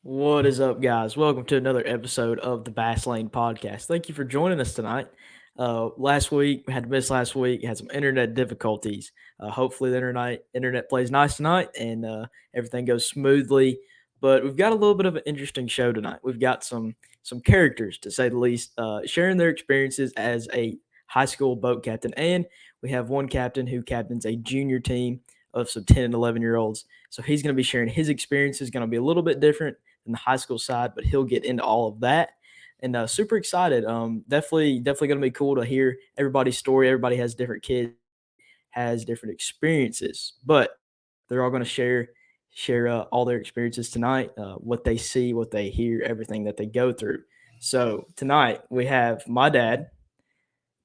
What is up, guys? Welcome to another episode of the Bass Lane Podcast. Thank you for joining us tonight. Last week, we had to miss last week, had some internet difficulties. Hopefully, the internet plays nice tonight and everything goes smoothly. But we've got a little bit of an interesting show tonight. We've got some characters, to say the least, sharing their experiences as a high school boat captain. And we have one captain who captains a junior team of some 10 and 11-year-olds. So he's going to be sharing his experiences, going to be a little bit different in the high school side, but he'll get into all of that. And super excited. Definitely going to be cool to hear everybody's story. Everybody has different kids, has different experiences, but they're all going to share all their experiences tonight, what they see, what they hear, everything that they go through. So tonight we have my dad,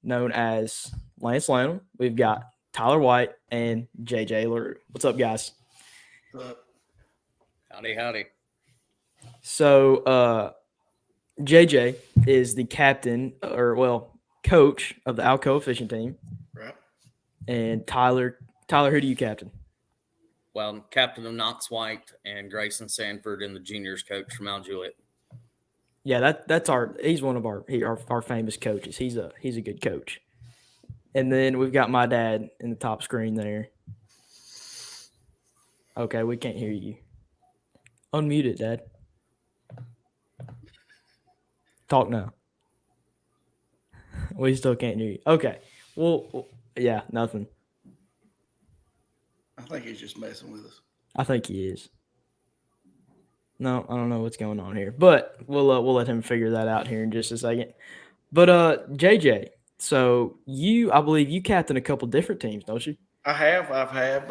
known as Lance Lanham. We've got Tyler White and JJ LaRue. What's up, guys? Howdy, howdy. So JJ is the captain, coach of the Alcoa fishing team. Right. And Tyler, who do you captain? Well, I'm captain of Knox White and Grayson Sanford and the juniors coach from Mount Juliet. Yeah, he's one of our famous coaches. He's a good coach. And then we've got my dad in the top screen there. Okay, we can't hear you. Unmute it, Dad. Talk now. We still can't hear you. Okay. Well, yeah, nothing. I think he's just messing with us. I think he is. No, I don't know what's going on here, but we'll let him figure that out here in just a second. But JJ, so I believe you captain a couple different teams, don't you? I've had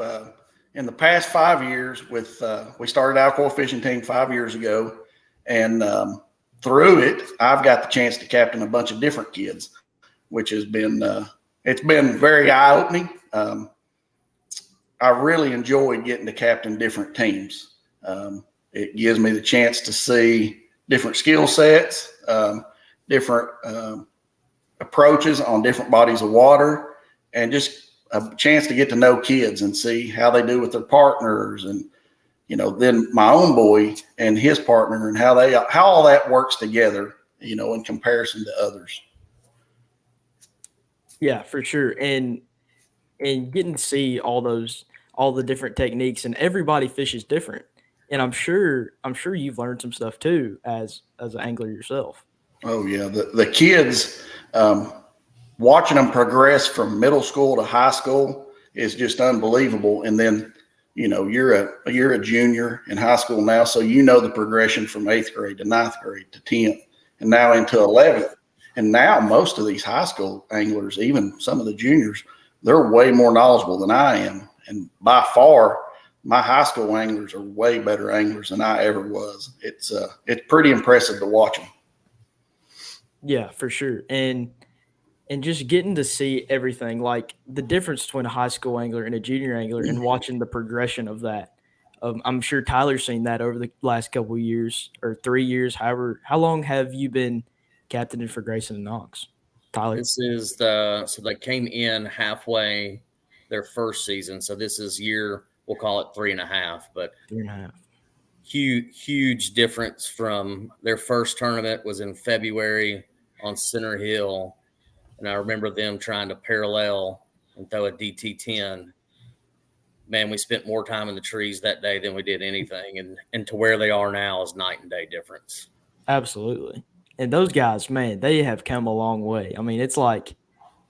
in the past 5 years with we started Alcoa fishing team 5 years ago, and through it, I've got the chance to captain a bunch of different kids, which has been it's been very eye opening. I really enjoy getting to captain different teams. It gives me the chance to see different skill sets, different approaches on different bodies of water, and just a chance to get to know kids and see how they do with their partners, and then my own boy and his partner, and how all that works together, in comparison to others. Yeah, for sure. And getting to see all the different techniques, and everybody fishes different. And I'm sure you've learned some stuff too as an angler yourself. Oh yeah, the kids, watching them progress from middle school to high school is just unbelievable. And then you're a junior in high school now, so the progression from 8th grade to 9th grade to 10th, and now into 11th. And now most of these high school anglers, even some of the juniors, they're way more knowledgeable than I am. And by far, my high school anglers are way better anglers than I ever was. It's pretty impressive to watch them. Yeah, for sure. And just getting to see everything, like the difference between a high school angler and a junior angler, and watching the progression of that. I'm sure Tyler's seen that over the last couple of years or 3 years. However, how long have you been captaining for Grayson and Ox, Tyler? This is so they came in halfway their first season. So this is we'll call it 3.5, but 3.5. Huge difference from their first tournament was in February on Center Hill. And I remember them trying to parallel and throw a DT10. Man, we spent more time in the trees that day than we did anything. And to where they are now is night and day difference. Absolutely. And those guys, man, they have come a long way. I mean, it's like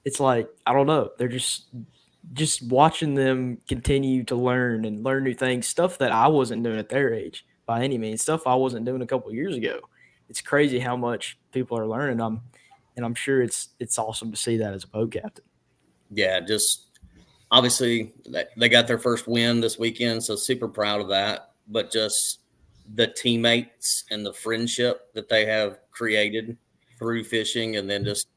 I don't know. They're just watching them continue to learn new things, stuff that I wasn't doing at their age by any means, stuff I wasn't doing a couple of years ago. It's crazy how much people are learning. I'm sure it's awesome to see that as a boat captain. Yeah, just obviously they got their first win this weekend, so super proud of that. But just the teammates and the friendship that they have created through fishing, and then just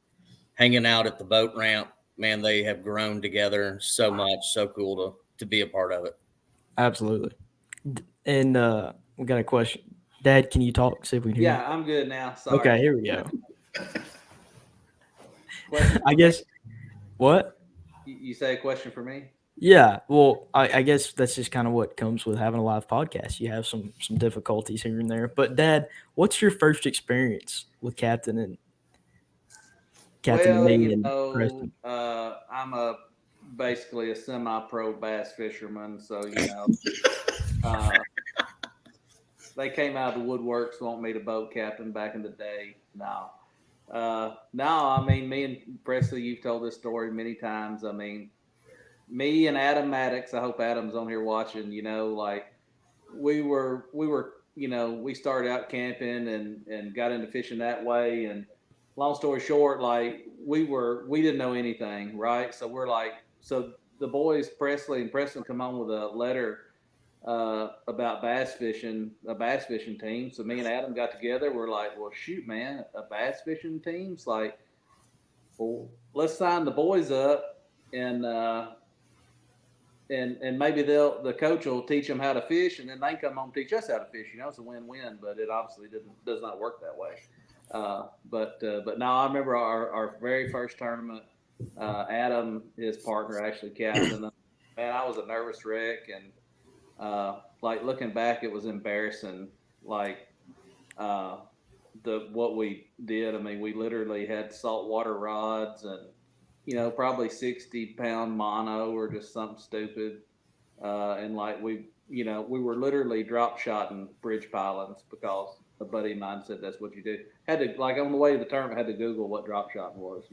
hanging out at the boat ramp, man, they have grown together so much. So cool to be a part of it. Absolutely. And we got a question. Dad, can you talk? See if we can hear you. Yeah, I'm good now. Sorry. Okay, here we go. I guess. What? You say a question for me? Yeah, well, I guess that's just kind of what comes with having a live podcast. You have some difficulties here and there. But Dad, what's your first experience with Captain and Well, me and Preston? I'm basically a semi-pro bass fisherman, so uh, they came out of the woodworks wanting me to boat captain back in the day. No, I mean, me and Presley, you've told this story many times. I mean, me and Adam Maddox. I hope Adam's on here watching. Like we started out camping and got into fishing that way. And long story short, like we didn't know anything, right? So we're like, so the boys Presley and Preston come on with a letter about a bass fishing team. So me and Adam got together. We're like, well, shoot, man, a bass fishing team's like, well, let's sign the boys up and maybe the coach will teach them how to fish, and then they come home and teach us how to fish. It's a win-win, but it obviously does not work that way. But now I remember our very first tournament. Adam, his partner, actually captained. Man, I was a nervous wreck, and like looking back, it was embarrassing. Like what we did. I mean, we literally had saltwater rods and probably 60-pound mono or just something stupid. And like we were literally drop shotting bridge pilings because a buddy of mine said that's what you do. Had to, like, on the way to the tournament, had to Google what drop shotting was.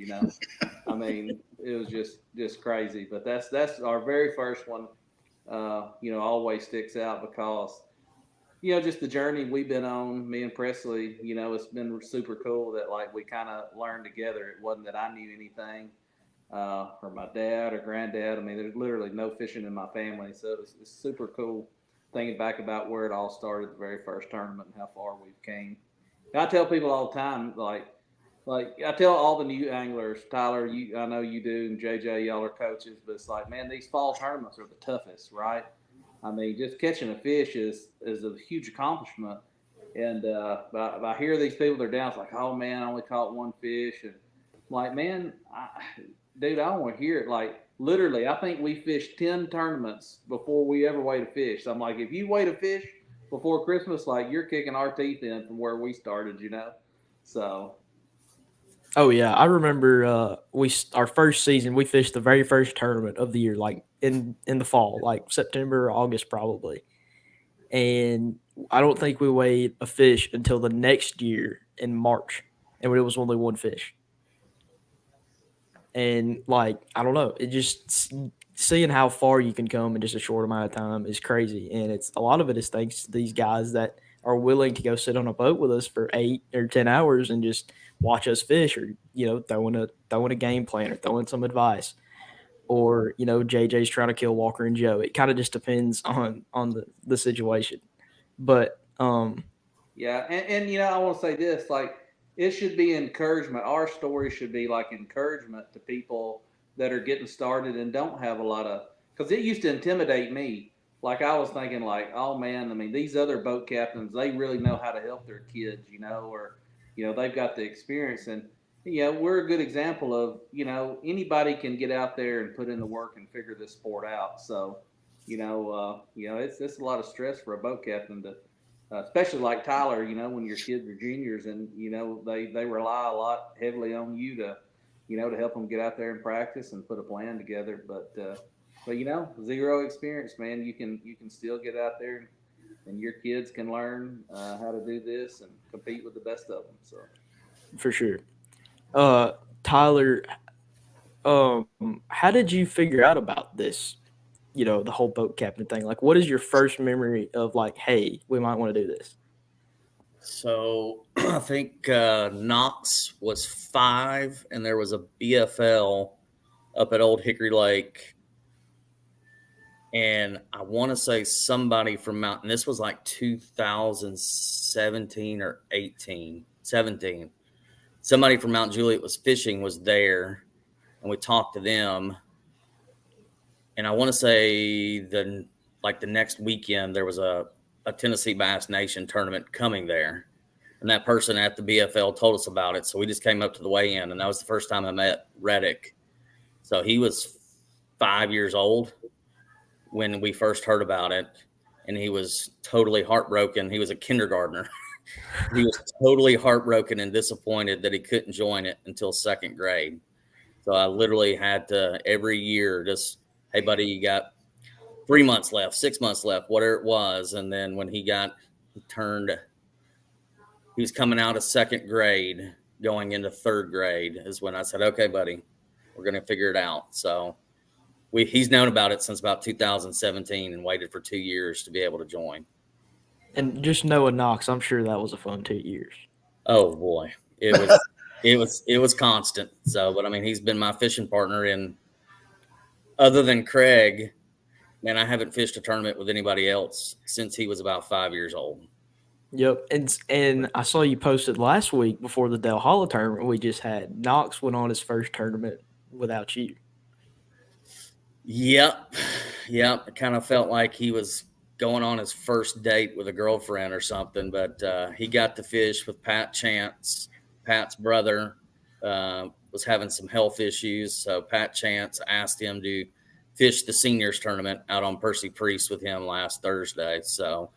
I mean, it was just crazy. But that's our very first one. Always sticks out because just the journey we've been on, me and Presley. It's been super cool that like we kind of learned together. It wasn't that I knew anything. Or my dad or granddad. I mean, there's literally no fishing in my family. So it's super cool thinking back about where it all started, the very first tournament, and how far we've came. And I tell people all the time, like I tell all the new anglers, Tyler, I know you do, and JJ, y'all are coaches, but it's like, man, these fall tournaments are the toughest, right? I mean, just catching a fish is a huge accomplishment. And but I hear these people, they're down, it's like, oh man, I only caught one fish. And I'm like, man, dude, I don't want to hear it. Like, literally, I think we fished 10 tournaments before we ever weighed a fish. So I'm like, if you weighed a fish before Christmas, like, you're kicking our teeth in from where we started, So. Oh yeah, I remember our first season we fished the very first tournament of the year, like in the fall, like September or August probably. And I don't think we weighed a fish until the next year in March, and it was only one fish. And like, I don't know, it just seeing how far you can come in just a short amount of time is crazy. And it's a lot of it is thanks to these guys that are willing to go sit on a boat with us for 8 or 10 hours and just watch us fish, or throwing a game plan or throwing some advice, or JJ's trying to kill Walker and Joe. It kind of just depends on the situation. But Yeah, and I want to say this, like, it should be encouragement. Our story should be like encouragement to people that are getting started and don't have a lot of, because it used to intimidate me. Like, I was thinking like, oh man, I mean, these other boat captains, they really know how to help their kids, or they've got the experience. And we're a good example of anybody can get out there and put in the work and figure this sport out. So it's a lot of stress for a boat captain to, especially like Tyler, when your kids are juniors and, they rely a lot heavily on you to, to help them get out there and practice and put a plan together. But zero experience, man, you can still get out there and your kids can learn how to do this and compete with the best of them. So for sure. Tyler, how did you figure out about this? The whole boat captain thing. Like, what is your first memory of like, hey, we might want to do this? So I think Knox was 5, and there was a BFL up at Old Hickory Lake. And I want to say somebody from Mountain, this was like 2017 or 17. Somebody from Mount Juliet was fishing, was there, and we talked to them. And I want to say the next weekend there was a Tennessee Bass Nation tournament coming there. And that person at the BFL told us about it. So we just came up to the weigh-in, and that was the first time I met Reddick. So he was 5 years old, when we first heard about it, and he was totally heartbroken. He was a kindergartner. He was totally heartbroken and disappointed that he couldn't join it until second grade. So I literally had to every year just, hey, buddy, you got 3 months left, 6 months left, whatever it was. And then when he was coming out of second grade, going into third grade is when I said, okay, buddy, we're going to figure it out. So he's known about it since about 2017 and waited for 2 years to be able to join. And just knowing Knox, I'm sure that was a fun 2 years. Oh boy, it was constant. So, but I mean, he's been my fishing partner, and other than Craig, man, I haven't fished a tournament with anybody else since he was about 5 years old. Yep, and I saw you posted last week before the Del Hollow tournament we just had. Knox went on his first tournament without you. Yep. It kind of felt like he was going on his first date with a girlfriend or something, but he got to fish with Pat Chance. Pat's brother was having some health issues, so Pat Chance asked him to fish the seniors tournament out on Percy Priest with him last Thursday. So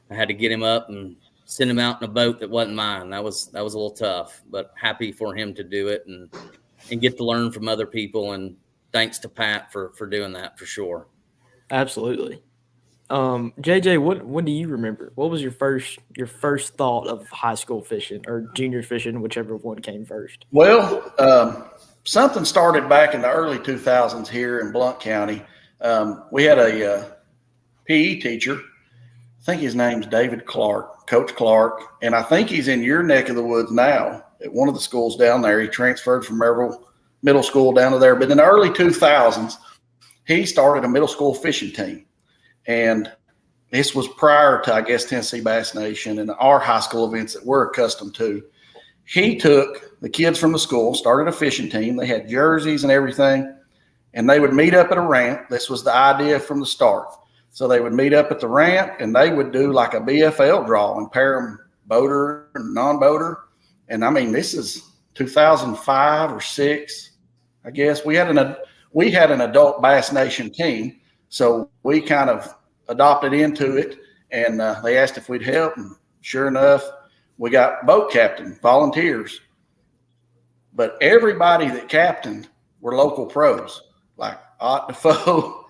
I had to get him up and send him out in a boat that wasn't mine. That was a little tough, but happy for him to do it and get to learn from other people. And thanks to Pat for doing that for sure. Absolutely. JJ, what do you remember? What was your first thought of high school fishing or junior fishing, whichever one came first? Well, something started back in the early 2000s here in Blount County. We had a PE teacher. I think his name's David Clark, Coach Clark, and I think he's in your neck of the woods now at one of the schools down there. He transferred from Maryville Middle School down to there. But in the early 2000s, he started a middle school fishing team. And this was prior to, I guess, Tennessee Bass Nation and our high school events that we're accustomed to. He took the kids from the school, started a fishing team. They had jerseys and everything, and they would meet up at a ramp. This was the idea from the start. So they would meet up at the ramp, and they would do like a BFL draw and pair them boater and non-boater. And, I mean, this is 2005 or 6, I guess. We had an adult Bass Nation team, so we kind of adopted into it, and they asked if we'd help, and sure enough, we got boat captain, volunteers. But everybody that captained were local pros, like Ott Defoe,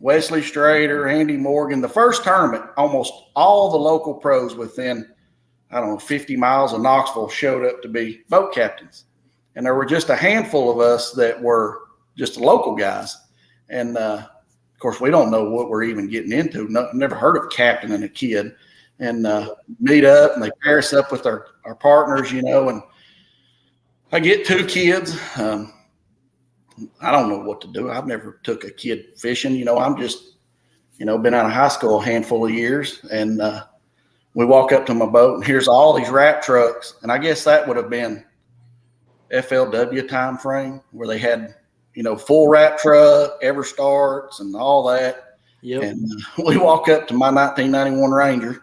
Wesley Strader, Andy Morgan. The first tournament, almost all the local pros within, 50 miles of Knoxville showed up to be boat captains. And there were just a handful of us that were just the local guys. And, of course, we don't know what we're even getting into. Never heard of captaining a kid. And meet up, and they pair us up with our partners, and I get 2 kids. I don't know what to do. I've never took a kid fishing. I'm just, been out of high school a handful of years. And we walk up to my boat, and here's all these wrap trucks. And I guess that would have been FLW time frame where they had, full wrap truck, ever starts, and all that. Yep. And we walk up to my 1991 Ranger,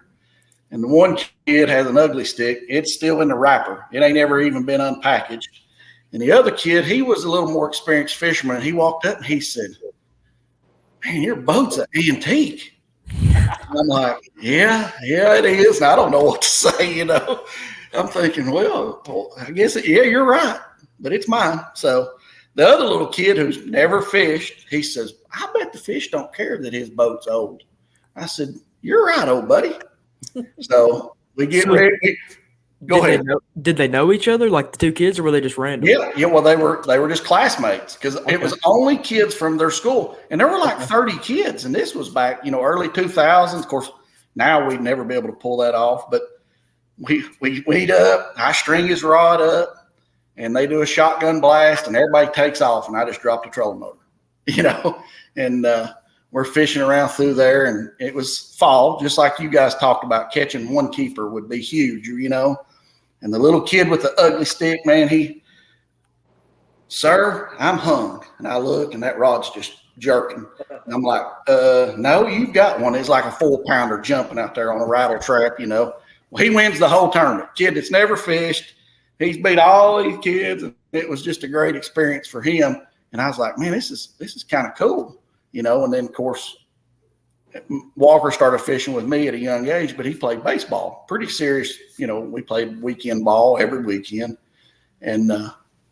and the one kid has an ugly stick. It's still in the wrapper. It ain't ever even been unpackaged. And the other kid, he was a little more experienced fisherman. He walked up and he said, "Man, your boat's an antique." I'm like, yeah, it is. And I don't know what to say, I'm thinking, well, I guess, you're right, but it's mine. So the other little kid who's never fished, he says, "I bet the fish don't care that his boat's old." I said, "You're right, old buddy." So we get ready. Go ahead. Did they know each other, like the 2 kids, or were they just random? Yeah. Well, they were just classmates because It was only kids from their school, and there were like 30 kids. And this was back, early 2000s. Of course, now we'd never be able to pull that off. But we meet up. I string his rod up, and they do a shotgun blast, and everybody takes off. And I just dropped the trolling motor, And we're fishing around through there, and it was fall, just like you guys talked about. Catching one keeper would be huge, And the little kid with the ugly stick, man, "Sir, I'm hung." And I look, and that rod's just jerking. And I'm like, "No, you've got one." It's like a 4-pounder jumping out there on a rattle trap, Well, he wins the whole tournament. Kid that's never fished. He's beat all these kids. And it was just a great experience for him. And I was like, man, this is kind of cool, And then, of course, Walker started fishing with me at a young age, but he played baseball, pretty serious. We played weekend ball every weekend. And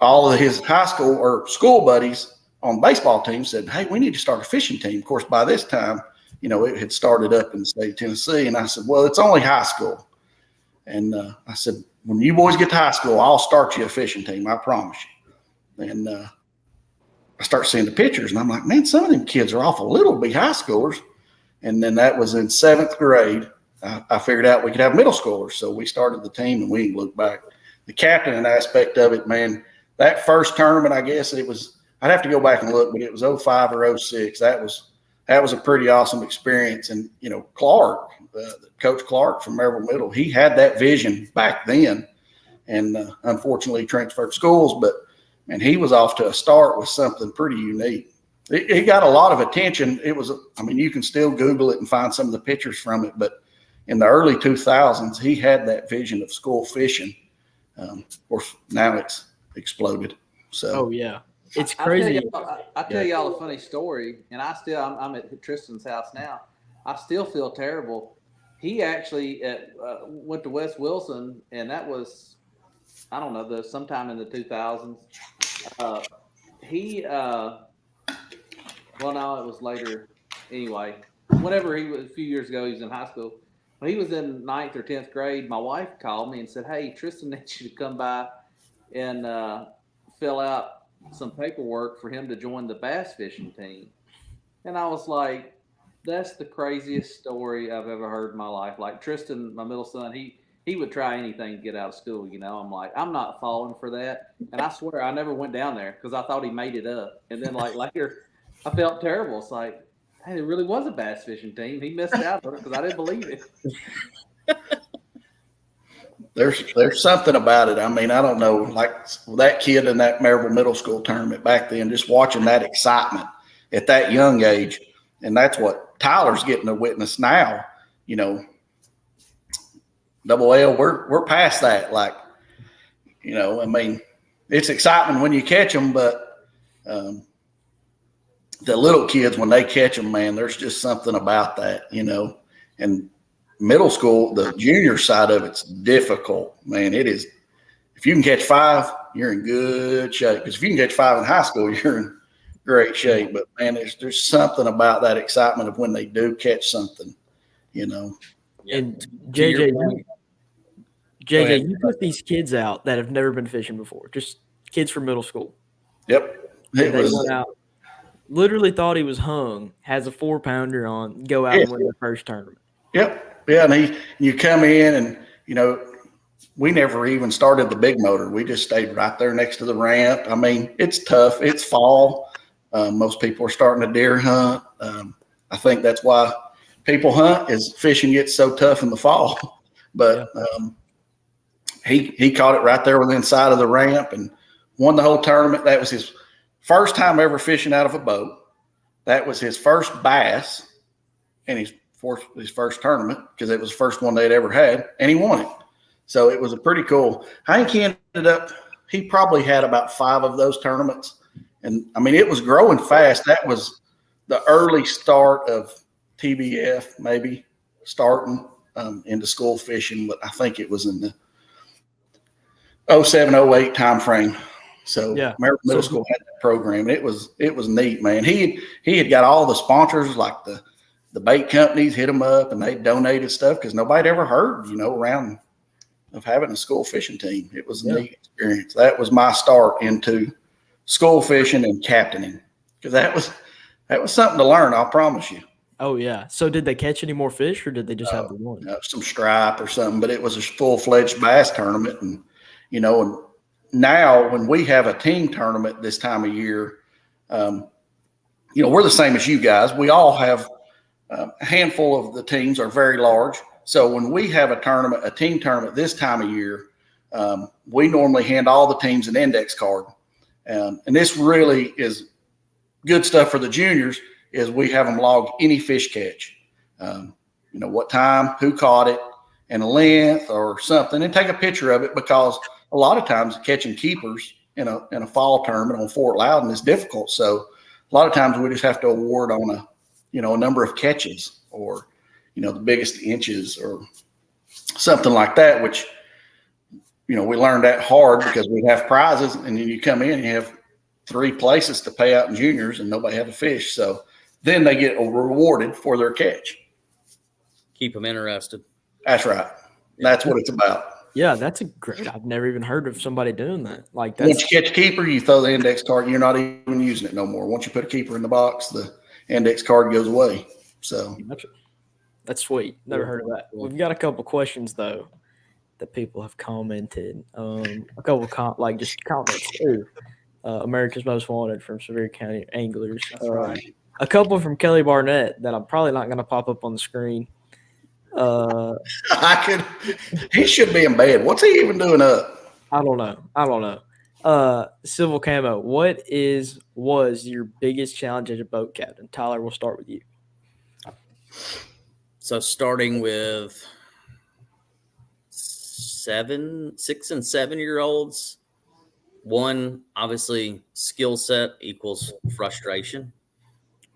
all of his high school or school buddies on the baseball team said, hey, we need to start a fishing team. Of course, by this time, it had started up in the state of Tennessee. And I said, well, it's only high school. And I said, when you boys get to high school, I'll start you a fishing team. I promise you. And I start seeing the pictures, and I'm like, man, some of them kids are awful little to be high schoolers. And then that was in 7th grade. I figured out we could have middle schoolers. So we started the team, and we didn't look back. The captain aspect of it, man, that first tournament, I guess it was, I'd have to go back and look, but it was 05 or 06. That was a pretty awesome experience. And, Clark, Coach Clark from Maryville Middle, he had that vision back then, and unfortunately transferred schools, but man, he was off to a start with something pretty unique. It got a lot of attention. You can still Google it and find some of the pictures from it, but in the early 2000s, he had that vision of school fishing. Of course, now it's exploded. So, oh yeah, it's crazy. I'll tell y'all a funny story, and I'm at Tristan's house now. I still feel terrible. He actually went to West Wilson, and that was, I don't know, sometime in the 2000s. Well, no, it was later. Anyway, whenever he was, a few years ago, he was in high school. When he was in 9th or 10th grade, my wife called me and said, hey, Tristan needs you to come by and fill out some paperwork for him to join the bass fishing team. And I was like, that's the craziest story I've ever heard in my life. Like Tristan, my middle son, he would try anything to get out of school. I'm like, I'm not falling for that. And I swear I never went down there because I thought he made it up. And then like later, I felt terrible. It's like, hey, there really was a bass fishing team. He missed out on it because I didn't believe it. There's something about it. I mean, I don't know, like that kid in that Maryville Middle School tournament back then, just watching that excitement at that young age. And that's what Tyler's getting to witness now. Double L, we're past that. Like, it's exciting when you catch them, but the little kids, when they catch them, man, there's just something about that, and middle school, the junior side of it's difficult, man. It is. If you can catch 5, you're in good shape. Because if you can catch 5 in high school, you're in great shape. But man, there's something about that excitement of when they do catch something, And JJ, you put these kids out that have never been fishing before, just kids from middle school. Yep. They went out, literally thought he was hung, has a 4-pounder on, go out and win their first tournament. Yep. Yeah, and you come in and, we never even started the big motor. We just stayed right there next to the ramp. I mean, it's tough. It's fall. Most people are starting to deer hunt. I think that's why people hunt, is fishing gets so tough in the fall. But he caught it right there within sight of the ramp and won the whole tournament. That was his first time ever fishing out of a boat. That was his first bass and his first tournament, because it was the first one they'd ever had, and he won it. So it was a pretty cool. I think he ended up, he probably had about 5 of those tournaments. And I mean, it was growing fast. That was the early start of TBF, maybe starting into school fishing, but I think it was in the 07, 08 time frame. So Maryville Middle School had that program. And it was neat, man. He had got all the sponsors, like the bait companies hit him up and they donated stuff because nobody ever heard, around of having a school fishing team. It was a neat experience. That was my start into school fishing and captaining, because that was something to learn, I'll promise you. Oh yeah. So did they catch any more fish, or did they just have the one? Some stripe or something, but it was a full-fledged bass tournament. And, and now when we have a team tournament this time of year, we're the same as you guys. We all have a handful of the teams are very large. So when we have a team tournament this time of year, we normally hand all the teams an index card. And this really is good stuff for the juniors, is we have them log any fish catch, what time, who caught it, and a length or something, and take a picture of it, because a lot of times catching keepers in a fall tournament on Fort Loudon is difficult. So a lot of times we just have to award on a number of catches or, the biggest inches or something like that, which, we learned that hard because we have prizes, and then you come in and you have 3 places to pay out in juniors and nobody had a fish. So then they get rewarded for their catch. Keep them interested. That's right. That's what it's about. Yeah, that's a great. I've never even heard of somebody doing that. Like that. Once you catch a keeper, you throw the index card. You're not even using it no more. Once you put a keeper in the box, the index card goes away. So that's sweet. Never heard of that. We've got a couple questions though that people have commented. A couple just comments too. America's Most Wanted from Sevier County Anglers. that's right. A couple from Kelly Barnett that I'm probably not going to pop up on the screen. He should be in bed. What's he even doing up? I don't know. Civil Camo, what was your biggest challenge as a boat captain? Tyler, we'll start with you. So starting with 6 and 7 year olds, one, obviously skill set equals frustration.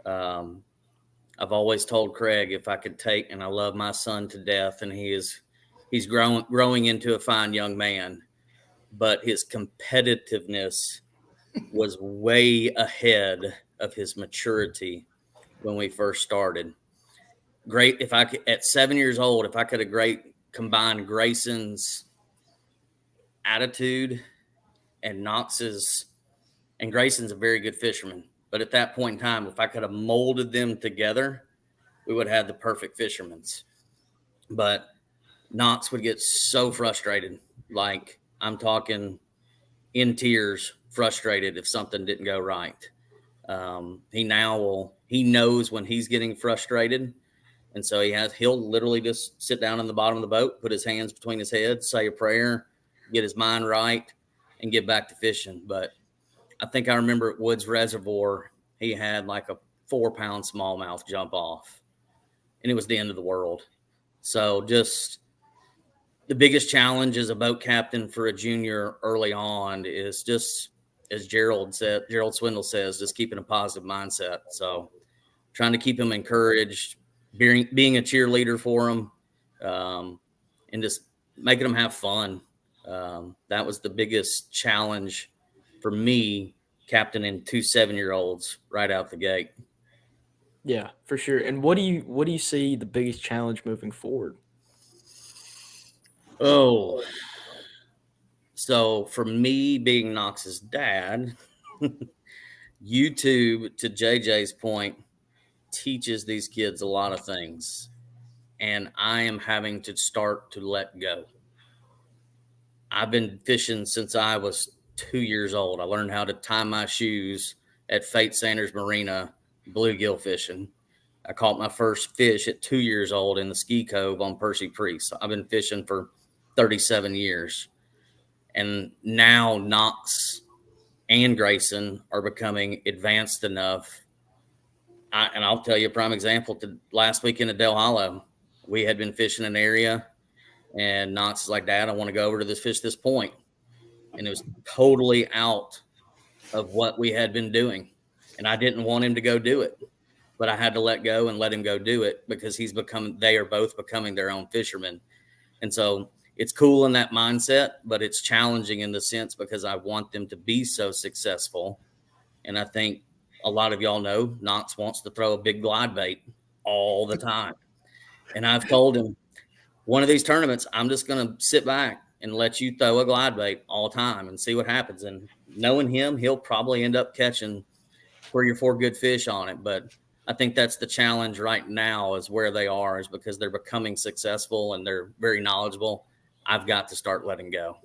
I've always told Craig if I could take, and I love my son to death, and he's growing into a fine young man, but his competitiveness was way ahead of his maturity when we first started. Great. If I could, at 7 years old, if I could have combined Grayson's attitude and Knox's, and Grayson's a very good fisherman. But at that point in time, if I could have molded them together, we would have had the perfect fishermen's. But Knox would get so frustrated. Like, I'm talking in tears, frustrated if something didn't go right. He knows when he's getting frustrated. And so he'll literally just sit down in the bottom of the boat, put his hands between his head, say a prayer, get his mind right, and get back to fishing. But I think I remember at Woods Reservoir, he had like a 4-pound smallmouth jump off, and it was the end of the world. So just the biggest challenge as a boat captain for a junior early on is just, as Gerald Swindle says, just keeping a positive mindset. So trying to keep him encouraged, being a cheerleader for him, and just making them have fun. That was the biggest challenge for me, captaining 2 7-year-olds right out the gate. Yeah, for sure. And what do you see the biggest challenge moving forward? Oh, so for me being Knox's dad, YouTube, to JJ's point, teaches these kids a lot of things, and I am having to start to let go. I've been fishing since I was 2 years old. I learned how to tie my shoes at Fate Sanders Marina, bluegill fishing. I caught my first fish at 2 years old in the Ski Cove on Percy Priest. I've been fishing for 37 years. And now Knox and Grayson are becoming advanced enough. And I'll tell you a prime example. Last weekend at Del Hollow, we had been fishing an area, and Knox is like, Dad, I want to go over to this point. And it was totally out of what we had been doing. And I didn't want him to go do it, but I had to let go and let him go do it because they are both becoming their own fishermen. And so it's cool in that mindset, but it's challenging in the sense because I want them to be so successful. And I think a lot of y'all know Knox wants to throw a big glide bait all the time. And I've told him, one of these tournaments, I'm just going to sit back and let you throw a glide bait all the time and see what happens. And knowing him, he'll probably end up catching 3 or 4 good fish on it. But I think that's the challenge right now, is where they are, is because they're becoming successful and they're very knowledgeable. I've got to start letting go.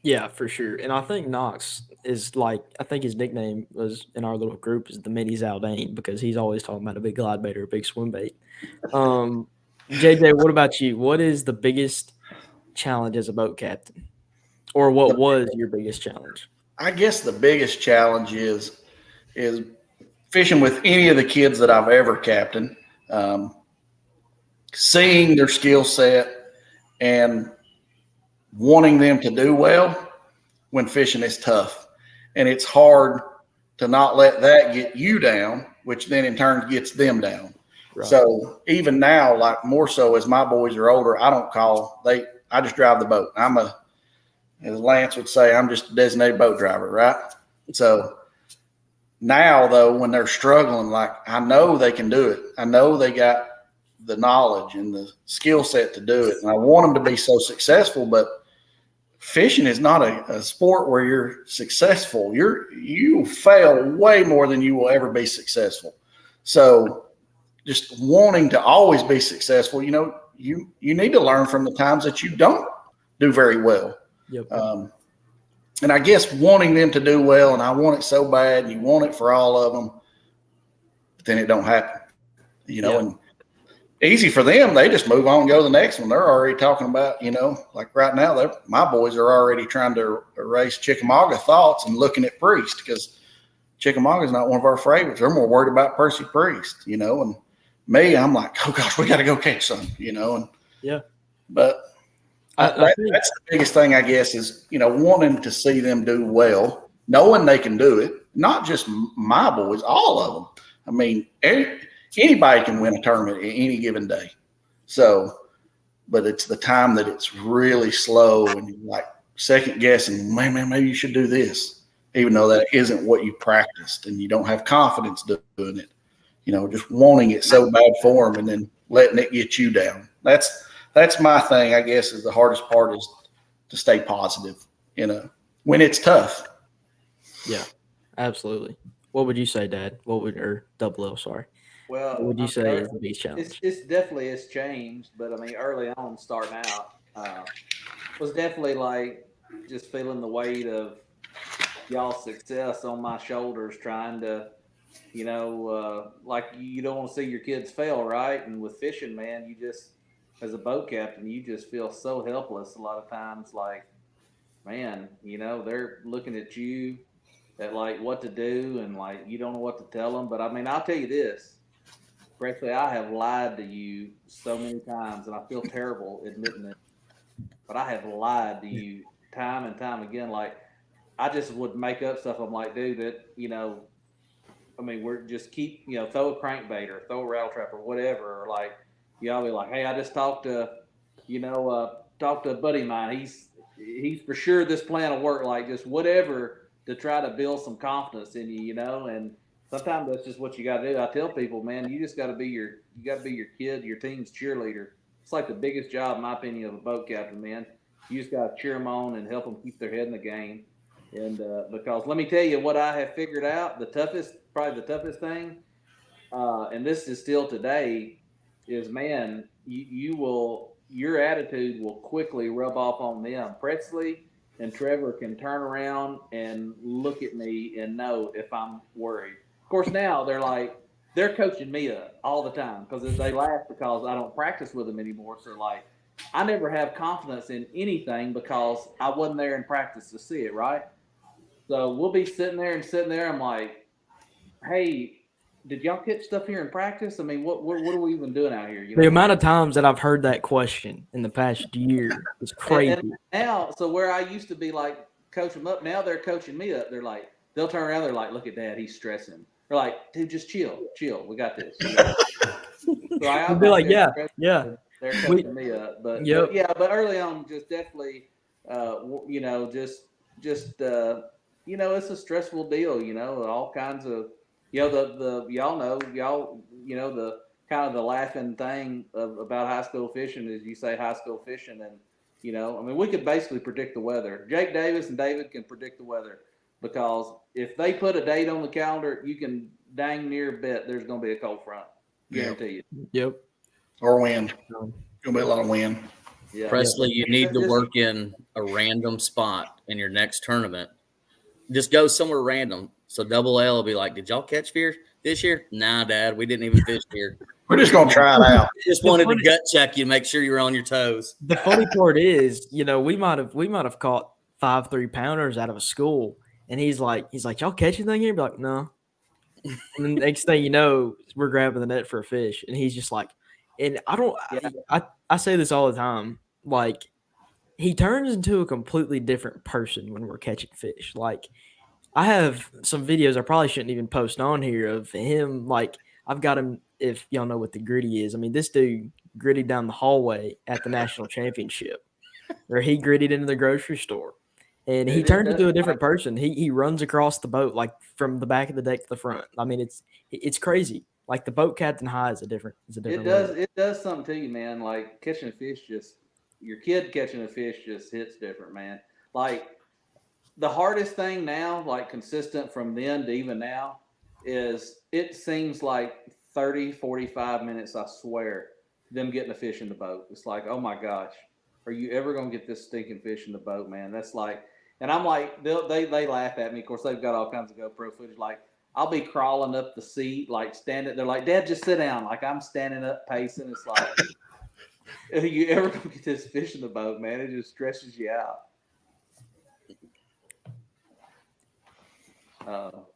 Yeah, for sure. And I think Knox is I think his nickname was in our little group is the mini Zaldane, because he's always talking about a big glide bait or a big swim bait. JJ, what about you? What is the biggest challenge as a boat captain, or what was your biggest challenge? I guess the biggest challenge is fishing with any of the kids that I've ever captained, seeing their skill set and wanting them to do well when fishing is tough. And it's hard to not let that get you down, which then in turn gets them down. Right. So even now, like more so as my boys are older, I don't call. I just drive the boat. As Lance would say, I'm just a designated boat driver, right? So now, though, when they're struggling, like I know they can do it. I know they got the knowledge and the skill set to do it. And I want them to be so successful, but fishing is not a sport where you're successful. You fail way more than you will ever be successful. So just wanting to always be successful, you need to learn from the times that you don't do very well. Yep. And I guess wanting them to do well, and I want it so bad, and you want it for all of them, but then it don't happen, and easy for them. They just move on and go to the next one. They're already talking about, like right now, my boys are already trying to erase Chickamauga thoughts and looking at Priest because Chickamauga is not one of our favorites. They're more worried about Percy Priest, and me, I'm like, oh gosh, we got to go catch some, and yeah, but that's the biggest thing, I guess, is, wanting to see them do well, knowing they can do it, not just my boys, all of them. I mean, anybody can win a tournament at any given day. So, but it's the time that it's really slow and you're like second guessing, man, maybe you should do this, even though that isn't what you practiced and you don't have confidence doing it. Just wanting it so bad for them and then letting it get you down. That's my thing, I guess, is the hardest part is to stay positive, when it's tough. Yeah, absolutely. What would you say, Dad? Or Double L, sorry. Well, what would you say is the biggest challenge? It's definitely has changed, but I mean, early on, starting out, was definitely like just feeling the weight of y'all's success on my shoulders, trying to, like you don't want to see your kids fail, right? And with fishing, man, you just, as a boat captain, you just feel so helpless a lot of times. Like, man, they're looking at you at like what to do, and like you don't know what to tell them. But I mean, I'll tell you this. Presley, I have lied to you so many times, and I feel terrible admitting it. But I have lied to you time and time again. Like, I just would make up stuff. I'm like, dude, we're just keep, throw a crankbait or throw a rattle trap or whatever. Or like, y'all be like, hey, I just talked to a buddy of mine. He's for sure this plan will work. Like, just whatever to try to build some confidence in you, and sometimes that's just what you got to do. I tell people, man, you just got to be your kid, your team's cheerleader. It's like the biggest job, in my opinion, of a boat captain, man. You just got to cheer them on and help them keep their head in the game. And because let me tell you what I have figured out, probably the toughest thing, and this is still today, is, man, your attitude will quickly rub off on them. Presley and Trevor can turn around and look at me and know if I'm worried. Of course, now they're coaching me up all the time because they laugh because I don't practice with them anymore. So like, I never have confidence in anything because I wasn't there in practice to see it, right? So we'll be sitting there. I'm like, hey, did y'all catch stuff here in practice? I mean, what are we even doing out here? The amount of times that I've heard that question in the past year is crazy. And now, so where I used to be like coach them up, now they're coaching me up. They're like, they'll turn around, they're like, look at Dad, he's stressing. They're like, dude, just chill, we got this. So I'll be like, yeah. They're coaching me up, but but early on, just definitely, it's a stressful deal. All kinds of. The kind of the laughing thing about high school fishing is you say high school fishing and, we could basically predict the weather. Jake Davis and David can predict the weather because if they put a date on the calendar, you can dang near bet there's going to be a cold front. Guarantee you. Yep. Or wind. Going to be a lot of wind. Yeah. Presley, you need to work in a random spot in your next tournament. Just go somewhere random. So Double L will be like, did y'all catch fish this year? Nah, Dad, we didn't even fish here. We're just going to try it out. Just wanted to gut check you, make sure you were on your toes. The funny part is, we might have caught 5 3-pounders out of a school, and he's like, y'all catch anything here? Be like, no. And the next thing you know, we're grabbing the net for a fish, and he's just like, and I say this all the time, like, he turns into a completely different person when we're catching fish. Like, I have some videos I probably shouldn't even post on here of him. Like, I've got him, if y'all know what the gritty is. I mean, this dude grittied down the hallway at the national championship, or he grittied into the grocery store. And he It turned into a does, different person. He runs across the boat, like from the back of the deck to the front. I mean, it's crazy. Like, the boat captain high is a different level. it does something to you, man. Like catching a fish, just your kid catching a fish just hits different, man. Like the hardest thing now, like consistent from then to even now, is it seems like 30, 45 minutes, I swear, them getting a fish in the boat. It's like, oh my gosh, are you ever going to get this stinking fish in the boat, man? That's like, and I'm like, they laugh at me. Of course, they've got all kinds of GoPro footage. Like, I'll be crawling up the seat, like standing. They're like, Dad, just sit down. Like, I'm standing up pacing. It's like, are you ever going to get this fish in the boat, man? It just stresses you out.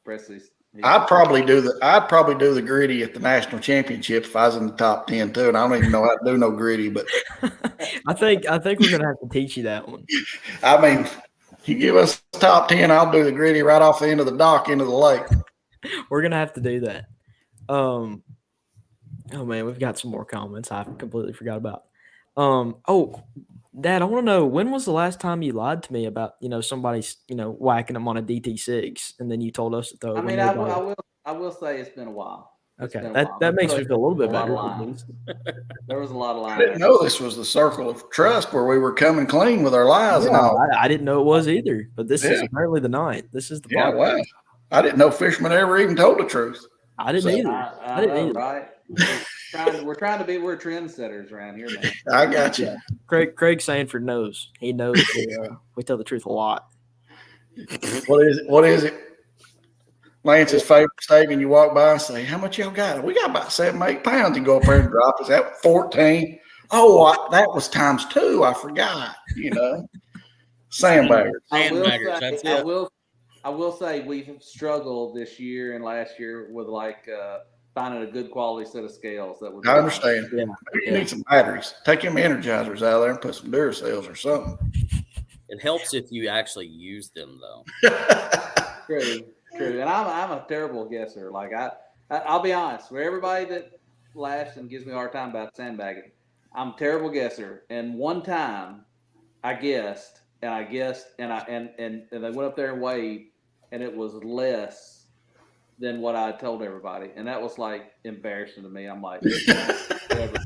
Presley's. I'd probably do the gritty at the national championship if I was in the top 10 too. And I don't even know how to do no gritty, but I think we're gonna have to teach you that one. I mean, you give us top 10, I'll do the gritty right off the end of the dock into the lake. We're gonna have to do that. Oh man, we've got some more comments I completely forgot about. Oh, Dad, I want to know, when was the last time you lied to me about somebody's whacking them on a DT6, and then you told us to throw it. I when mean, nobody- I will say it's been a while. It's Okay, been a that while. that makes me feel a little bit There was better. a lot of lies. There was a lot of I didn't lying. know this was the circle of trust where we were coming clean with our lies and all. I didn't know it was either, but this is Yeah. apparently the night. This is the Yeah, podcast. wow. I didn't know fishermen ever even told the truth. I didn't So- either. I didn't know, either. right? We're trendsetters around here, man. I got you. Craig Sanford knows. He knows we tell the truth a lot. What is it? Lance's favorite statement, you walk by and say, how much y'all got? We got about 7, 8 pounds. You go up there and drop. Is that 14? Oh, that was times 2. I forgot, Sandbaggers. Sandbaggers, that's it. I will say we've struggled this year and last year with finding a good quality set of scales that would. I understand. Yeah. Maybe you need some batteries. Take them energizers out of there and put some Duracells or something. It helps if you actually use them, though. True. And I'm a terrible guesser. Like I'll be honest, for everybody that laughs and gives me a hard time about sandbagging, I'm a terrible guesser. And one time I guessed and they went up there and weighed, and it was less than what I told everybody. And that was like embarrassing to me. I'm like, whatever.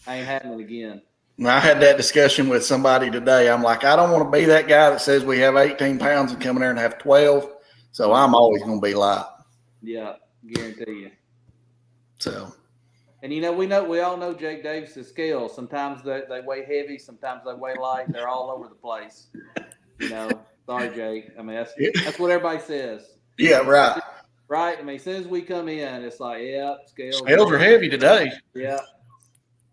I ain't happening again. I had that discussion with somebody today. I'm like, I don't want to be that guy that says we have 18 pounds and come in there and have 12. So I'm always going to be light. Yeah, guarantee you. So, and we all know Jake Davis's scales. Sometimes they weigh heavy, sometimes they weigh light. They're all over the place. Sorry, Jake. I mean, that's what everybody says. Yeah, right. Right. I mean, as soon as we come in, it's like, yeah, scales. Scales are heavy today. Yeah.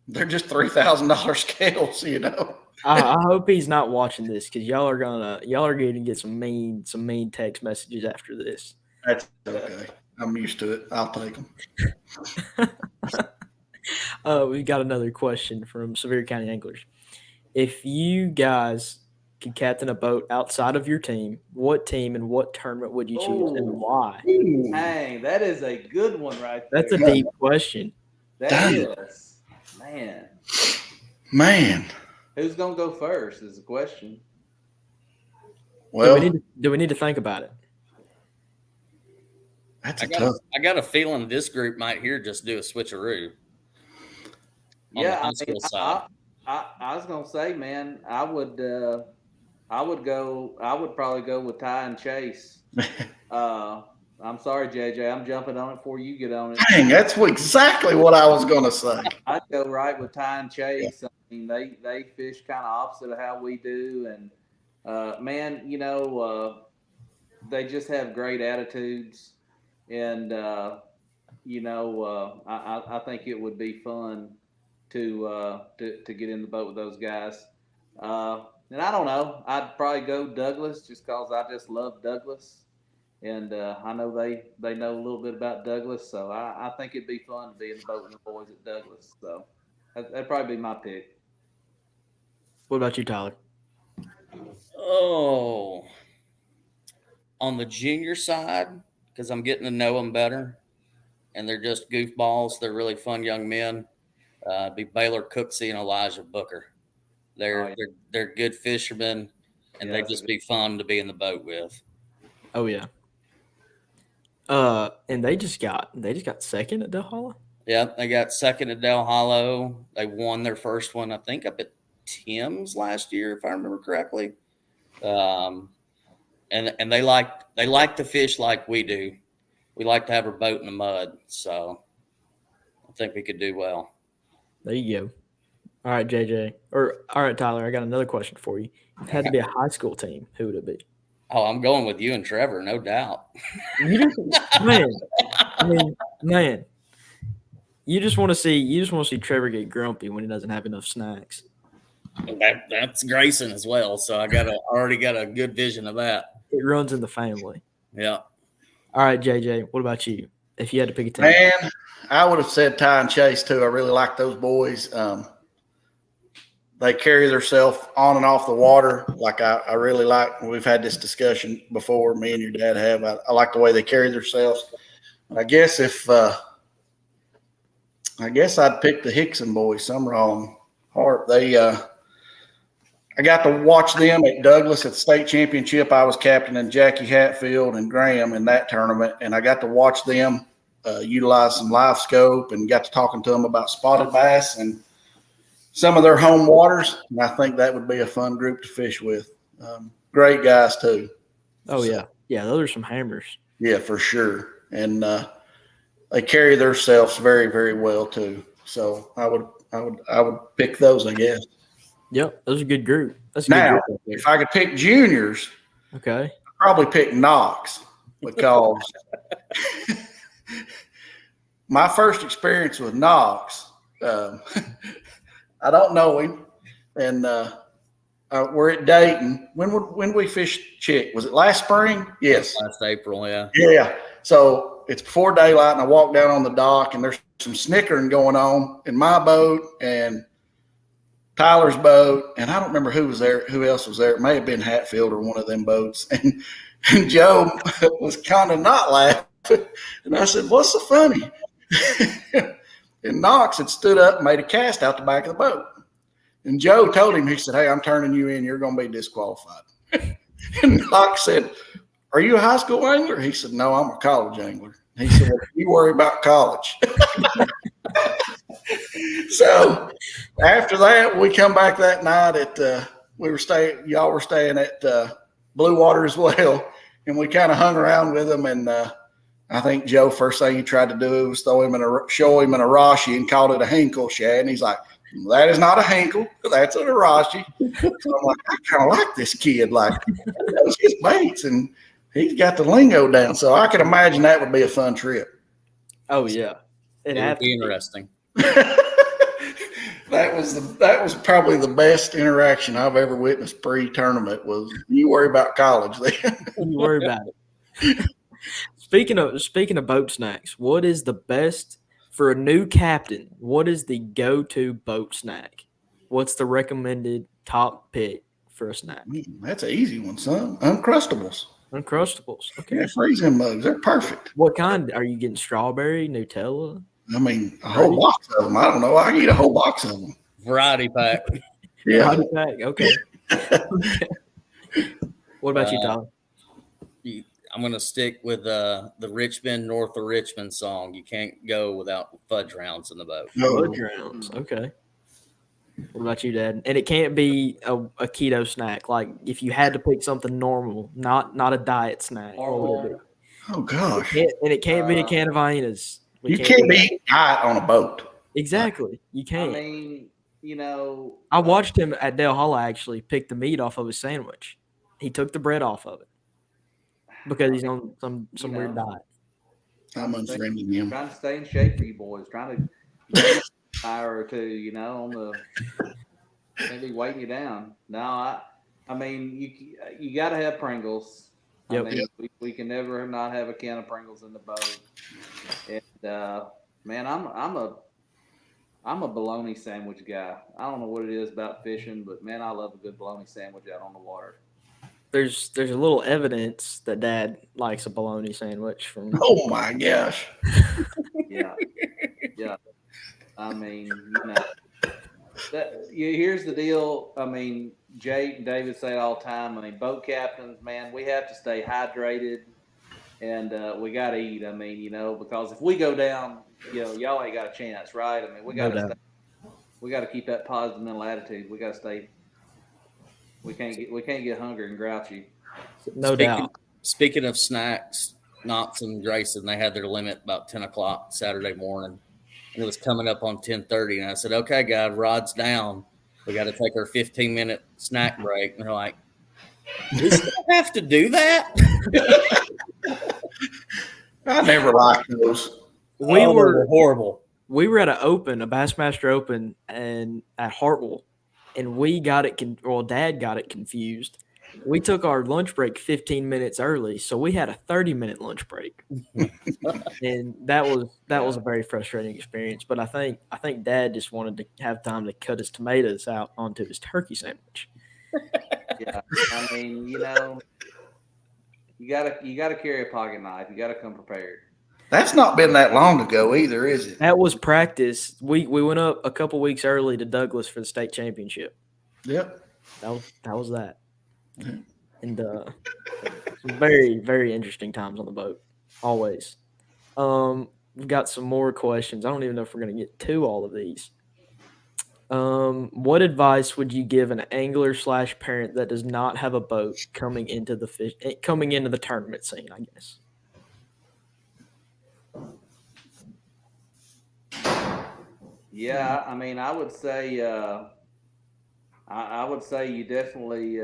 They're just $3,000 scales, I hope he's not watching this, because y'all are going to get some mean text messages after this. That's okay. I'm used to it. I'll take them. We got another question from Sevier County Anglers. If you guys could captain a boat outside of your team, what team and what tournament would you choose and why? Dang, that is a good one right there. That's a deep question. That is. Man. Who's going to go first is the question. Well, do we need to think about it? That's I got a feeling this group might here just do a switcheroo. Yeah, I was gonna say, man, I would probably go with Ty and Chase. I'm sorry, JJ, I'm jumping on it before you get on it. Dang, that's exactly what I was gonna say. I'd go right with Ty and Chase. I mean, they fish kind of opposite of how we do, and man, they just have great attitudes. And, I think it would be fun to get in the boat with those guys. And I don't know, I'd probably go Douglas just because I just love Douglas. And I know they know a little bit about Douglas. So I think it'd be fun to be in the boat with the boys at Douglas. So that'd probably be my pick. What about you, Tyler? Oh, on the junior side, because I'm getting to know them better, and they're just goofballs. They're really fun young men. Be Baylor Cooksey and Elijah Booker. They're good fishermen, and they just be fun to be in the boat with. Oh yeah. And they just got second at Del Hollow. Yeah, they got second at Del Hollow. They won their first one, I think, up at Tim's last year, if I remember correctly. And they like to fish like we do. We like to have our boat in the mud, so I think we could do well. There you go. All right, JJ. All right, Tyler, I got another question for you. If it had to be a high school team, who would it be? Oh, I'm going with you and Trevor, no doubt. Man. You just want to see Trevor get grumpy when he doesn't have enough snacks. That's Grayson as well, so I already got a good vision of that. It runs in the family. Yeah. All right, JJ, what about you? If you had to pick a team. Man, I would have said Ty and Chase too. I really like those boys. They carry themselves on and off the water. Like I really like. We've had this discussion before. Me and your dad have. I like the way they carry themselves. I guess I'd pick the Hickson boys. Some wrong heart. I got to watch them at Douglas at the state championship. I was captaining Jackie Hatfield and Graham in that tournament, and I got to watch them utilize some live scope and got to talking to them about spotted bass and some of their home waters. And I think that would be a fun group to fish with. Great guys too. Oh yeah, those are some hammers. Yeah, for sure. And they carry themselves very, very well too. So I would pick those, I guess. Yep, those are a good group. That's a now, good group if I could pick juniors, okay, I'd probably pick Knox because my first experience with Knox, I don't know him, and we're at Dayton. When we fished chick? Was it last spring? Yes, last April. Yeah. Yeah. So it's before daylight, and I walk down on the dock, and there's some snickering going on in my boat and Tyler's boat, and I don't remember who else was there. It may have been Hatfield or one of them boats. And Joe was kind of not laughing. And I said, "What's so funny?" And Knox had stood up and made a cast out the back of the boat. And Joe told him, he said, "Hey, I'm turning you in. You're going to be disqualified." And Knox said, "Are you a high school angler?" He said, "No, I'm a college angler." He said, "Well, you worry about college." So after that, we come back that night at y'all were staying at Blue Water as well, and we kind of hung around with them. And I think Joe, first thing he tried to do was show him an Arashi and called it a hinkle, Shad. And he's like, "That is not a hinkle, that's an Arashi." So I'm like, I kind of like this kid, like that was his baits, and he's got the lingo down. So I can imagine that would be a fun trip. Oh yeah, it would be interesting. That was probably the best interaction I've ever witnessed pre-tournament. Was you worry about college then? You worry about it. Speaking of boat snacks, what is the best for a new captain? What is the go-to boat snack? What's the recommended top pick for a snack? That's an easy one, son. Uncrustables. Uncrustables. Okay. Yeah, freezing mugs. They're perfect. What kind? Are you getting strawberry, Nutella? I mean, a whole box of them. I don't know. I can eat a whole box of them. Variety pack. Yeah. Variety pack. Okay. What about you, Tyler? I'm going to stick with the Richmond, North of Richmond song. You can't go without fudge rounds in the boat. Fudge rounds. Okay. What about you, Dad? And it can't be a keto snack. Like if you had to pick something normal, not a diet snack. What would it be? Oh gosh. It can't be a can of Hyenas. You can't be diet on a boat. Exactly. You can't. I mean, I watched him at Del Hollow actually pick the meat off of his sandwich. He took the bread off of it because he's on some weird diet. I'm unfriending him. Trying to stay in shape for you boys. Trying to get an hour or two, on the maybe weighting you down. No, I mean you got to have Pringles. Yep. I mean, we can never not have a can of Pringles in the boat. And man, I'm a bologna sandwich guy. I don't know what it is about fishing, but man, I love a good bologna sandwich out on the water. there's a little evidence that Dad likes a bologna sandwich from. Oh my gosh. Yeah. Yeah. I mean, here's the deal. I mean, Jake and David say it all the time. I mean, boat captains, man, we have to stay hydrated and we got to eat. I mean, because if we go down, y'all ain't got a chance, right? I mean, we got to we got to keep that positive mental attitude. We got to stay. We can't get hungry and grouchy. No doubt. Speaking of snacks, Knox and Grayson, they had their limit about 10 o'clock Saturday morning. And it was coming up on 10:30. And I said, okay, guys, rod's down. We got to take our 15-minute snack break. And they're like, we still have to do that? I never liked those. We were horrible. We were at a Bassmaster Open and at Hartwell, and we got it. Dad got it confused. We took our lunch break 15 minutes early, so we had a 30-minute lunch break, and that was a very frustrating experience. But I think Dad just wanted to have time to cut his tomatoes out onto his turkey sandwich. Yeah, I mean, you gotta carry a pocket knife. You gotta come prepared. That's not been that long ago either, is it? That was practice. We went up a couple weeks early to Douglas for the state championship. Yep. That was that. And some very, very interesting times on the boat. Always. We've got some more questions. I don't even know if we're going to get to all of these. What advice would you give an angler / parent that does not have a boat coming into the tournament scene, I guess? Yeah, I mean, I would say you definitely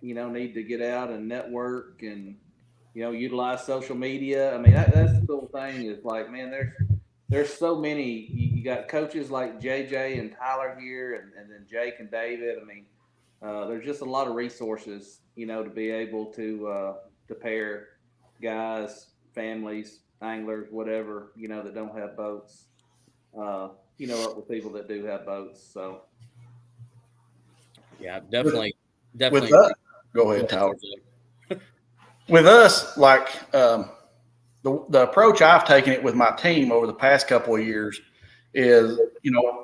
need to get out and network and utilize social media. I mean, that's the cool thing is like, man, there's so many. You got coaches like JJ and Tyler here, and then Jake and David. I mean, there's just a lot of resources, to be able to pair guys, families, anglers, whatever, that don't have boats. Up with people that do have boats. So, yeah, definitely. With us, go ahead, Tyler. With us, like the approach I've taken it with my team over the past couple of years is,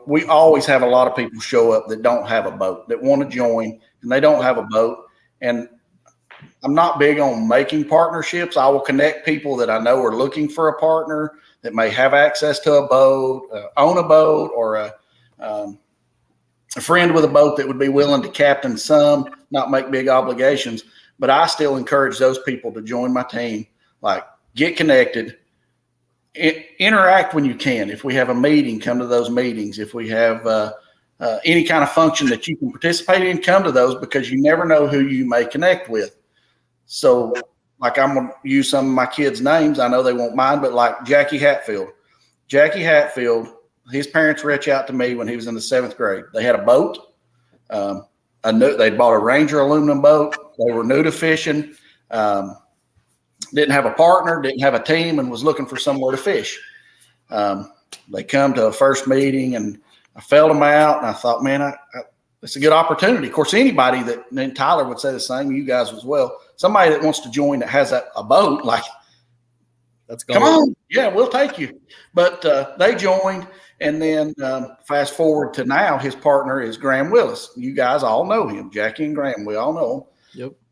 we always have a lot of people show up that don't have a boat, that want to join, and they don't have a boat. And I'm not big on making partnerships. I will connect people that I know are looking for a partner that may have access to a boat, own a boat, or a friend with a boat that would be willing to captain some, not make big obligations. But I still encourage those people to join my team, like get connected, interact when you can. If we have a meeting, come to those meetings. If we have any kind of function that you can participate in, come to those, because you never know who you may connect with. So, like, I'm going to use some of my kids' names. I know they won't mind, but like Jackie Hatfield. Jackie Hatfield, his parents reached out to me when he was in the 7th grade. They had a boat. They bought a Ranger aluminum boat. They were new to fishing. Didn't have a partner, didn't have a team, and was looking for somewhere to fish. They come to a first meeting, and I felt them out, and I thought, man, it's a good opportunity. Of course, anybody and Tyler would say the same, you guys as well. Somebody that wants to join that has a boat, like, let's go. Come on. Yeah, we'll take you. But they joined, and then fast forward to now, his partner is Graham Willis. You guys all know him, Jackie and Graham. We all know him.